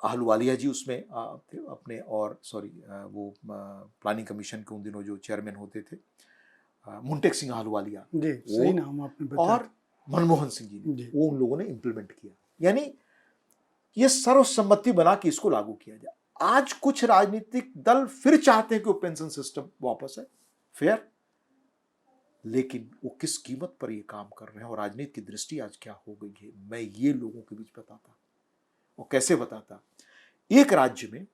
आहलूवालिया जी उसमें थे अपने, और सॉरी वो प्लानिंग कमीशन के उन दिनों जो चेयरमैन होते थे मुंटेक सिंह आहलूवालिया, जी, सही नाम आपने बताया। और मनमोहन सिंह जी ने, जी वो उन लोगों ने इम्प्लीमेंट किया। यानी ये सर्वसम्मति बना के इसको लागू किया जाए। आज कुछ राजनीतिक दल फिर चाहते हैं कि वो पेंशन सिस्टम वापस है, फेयर, लेकिन वो किस कीमत पर ये काम कर रहे हैं और राजनीति की दृष्टि आज क्या हो गई है, मैं ये लोगों के बीच बताता। और कैसे बताता? एक राज्य में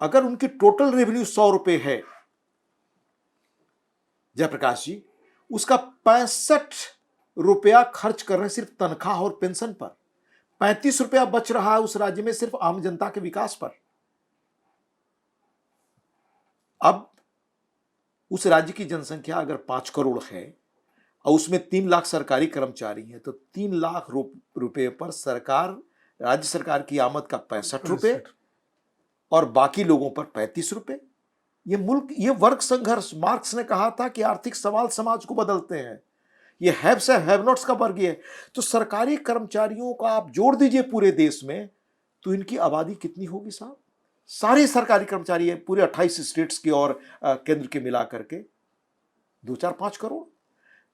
अगर उनकी टोटल रेवेन्यू 100 रुपए है जयप्रकाश जी, उसका 65 रुपया खर्च कर रहे हैं सिर्फ तनख्वाह और पेंशन पर, 35 रुपया बच रहा है उस राज्य में सिर्फ आम जनता के विकास पर। अब उस राज्य की जनसंख्या अगर 5 करोड़ है और उसमें 3 लाख सरकारी कर्मचारी हैं, तो 3 लाख रुपए पर सरकार, राज्य सरकार की आमद का 65 रुपए और बाकी लोगों पर 35 रुपए। ये मुल्क, ये वर्ग संघर्ष, मार्क्स ने कहा था कि आर्थिक सवाल समाज को बदलते हैं। ये हैव्स है हैव नॉट्स का वर्ग है। तो सरकारी कर्मचारियों का आप जोड़ दीजिए पूरे देश में, तो इनकी आबादी कितनी होगी साहब? सारे सरकारी कर्मचारी है पूरे 28 स्टेट्स के और केंद्र के मिला करके 2-4-5 करोड़,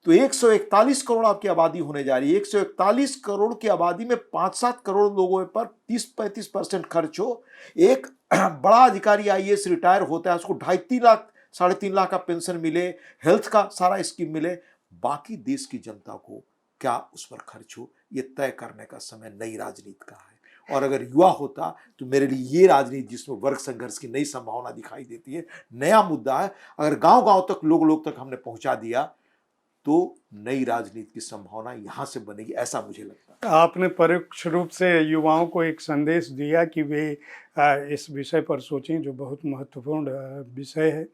तो 141 करोड़ आपकी आबादी होने जा रही है। 141 करोड़ की आबादी में 5-7 करोड़ लोगों पर 30-35% खर्च हो। एक बड़ा अधिकारी आईएएस रिटायर होता है, उसको 2.5-3 लाख 3.5 लाख का पेंशन मिले, हेल्थ का सारा स्कीम मिले, बाकी देश की जनता को क्या उस पर खर्च हो, ये तय करने का समय नई राजनीति का है। और अगर युवा होता तो मेरे लिए ये राजनीति जिसमें वर्ग संघर्ष की नई संभावना दिखाई देती है, नया मुद्दा है, अगर गांव गांव तक लोग तक हमने पहुंचा दिया तो नई राजनीति की संभावना यहां से बनेगी, ऐसा मुझे लगता है। आपने परोक्ष रूप से युवाओं को एक संदेश दिया कि वे इस विषय पर सोचें, जो बहुत महत्वपूर्ण विषय है,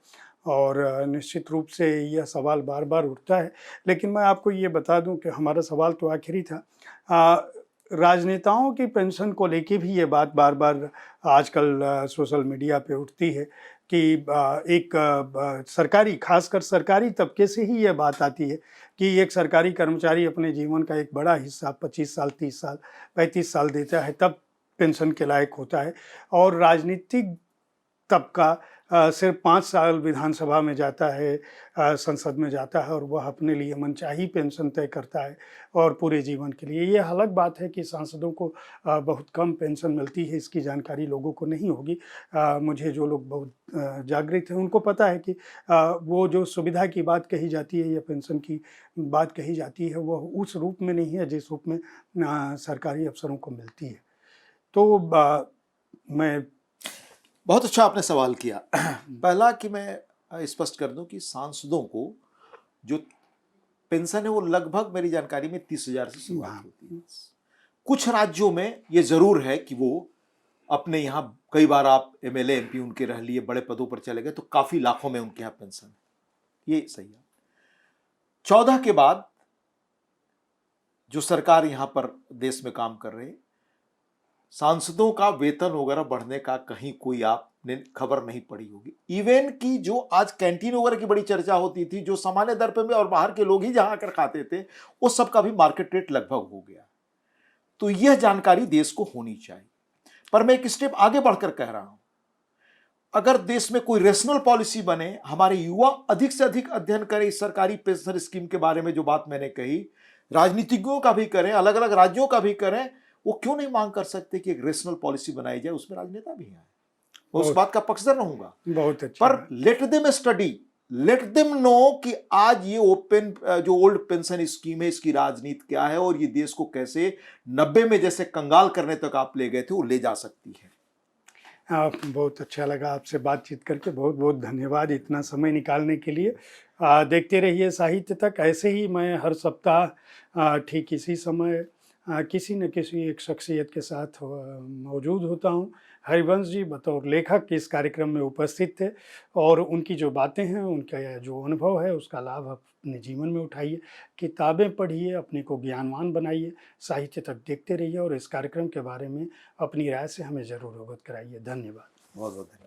और निश्चित रूप से यह सवाल बार बार उठता है। लेकिन मैं आपको ये बता दूं कि हमारा सवाल तो आखिरी था। राजनेताओं की पेंशन को लेके भी ये बात बार बार आजकल सोशल मीडिया पे उठती है कि एक सरकारी, खासकर सरकारी तबके से ही ये बात आती है कि एक सरकारी कर्मचारी अपने जीवन का एक बड़ा हिस्सा 25 साल, 30 साल, 35 साल देता है तब पेंशन के लायक होता है, और राजनीतिक तबका सिर्फ 5 साल विधानसभा में जाता है, संसद में जाता है, और वह अपने लिए मनचाही पेंशन तय करता है और पूरे जीवन के लिए। ये अलग बात है कि सांसदों को बहुत कम पेंशन मिलती है, इसकी जानकारी लोगों को नहीं होगी। मुझे जो लोग बहुत जागृत हैं उनको पता है कि वो जो सुविधा की बात कही जाती है या पेंशन की बात कही जाती है, वह उस रूप में नहीं है जिस रूप में सरकारी अफसरों को मिलती है। तो मैं बहुत अच्छा आपने सवाल किया। पहला कि मैं स्पष्ट कर दूं कि सांसदों को जो पेंशन है वो लगभग मेरी जानकारी में 30,000 से शुरुआत वाह। होती है। कुछ राज्यों में ये जरूर है कि वो अपने यहाँ कई बार आप एमएलए एमपी उनके रह लिए, बड़े पदों पर चले गए तो काफी लाखों में उनके यहाँ पेंशन है, ये सही है। 14 के बाद जो सरकार यहाँ पर देश में काम कर रही है, सांसदों का वेतन वगैरह बढ़ने का कहीं कोई आपने खबर नहीं पड़ी होगी। इवन की जो आज कैंटीन वगैरह की बड़ी चर्चा होती थी, जो सामान्य दर पे में और बाहर के लोग ही जहां आकर खाते थे, वो सब का भी मार्केट रेट लगभग हो गया। तो यह जानकारी देश को होनी चाहिए। पर मैं एक स्टेप आगे बढ़कर कह रहा हूं, अगर देश में कोई रेशनल पॉलिसी बने, हमारे युवा अधिक से अधिक अध्ययन करें इस सरकारी पेंशन स्कीम के बारे में, जो बात मैंने कही, राजनीतिज्ञों का भी करें, अलग अलग राज्यों का भी करें, वो क्यों नहीं मांग कर सकते कि एक रेशनल पॉलिसी बनाई जाए, उसमें राजनेता भी आए। मैं उस बात का पक्षधर रहूंगा। बहुत अच्छा। पर let them study, let them know कि आज ये ओपन जो ओल्ड पेंशन स्कीम है, इसकी राजनीति क्या है और ये देश को कैसे 90 में जैसे कंगाल करने तक आप ले गए थे वो ले जा सकती है। बहुत अच्छा लगा आपसे बातचीत करके, बहुत बहुत धन्यवाद इतना समय निकालने के लिए। देखते रहिए साहित्य तक। ऐसे ही मैं हर सप्ताह ठीक इसी समय किसी न किसी एक शख्सियत के साथ मौजूद होता हूँ। हरिवंश जी बतौर लेखक इस कार्यक्रम में उपस्थित थे और उनकी जो बातें हैं, उनका जो अनुभव है, उसका लाभ अपने जीवन में उठाइए। किताबें पढ़िए, अपने को ज्ञानवान बनाइए, साहित्य तक देखते रहिए और इस कार्यक्रम के बारे में अपनी राय से हमें ज़रूर अवगत कराइए। धन्यवाद। बहुत बहुत धन्यवाद।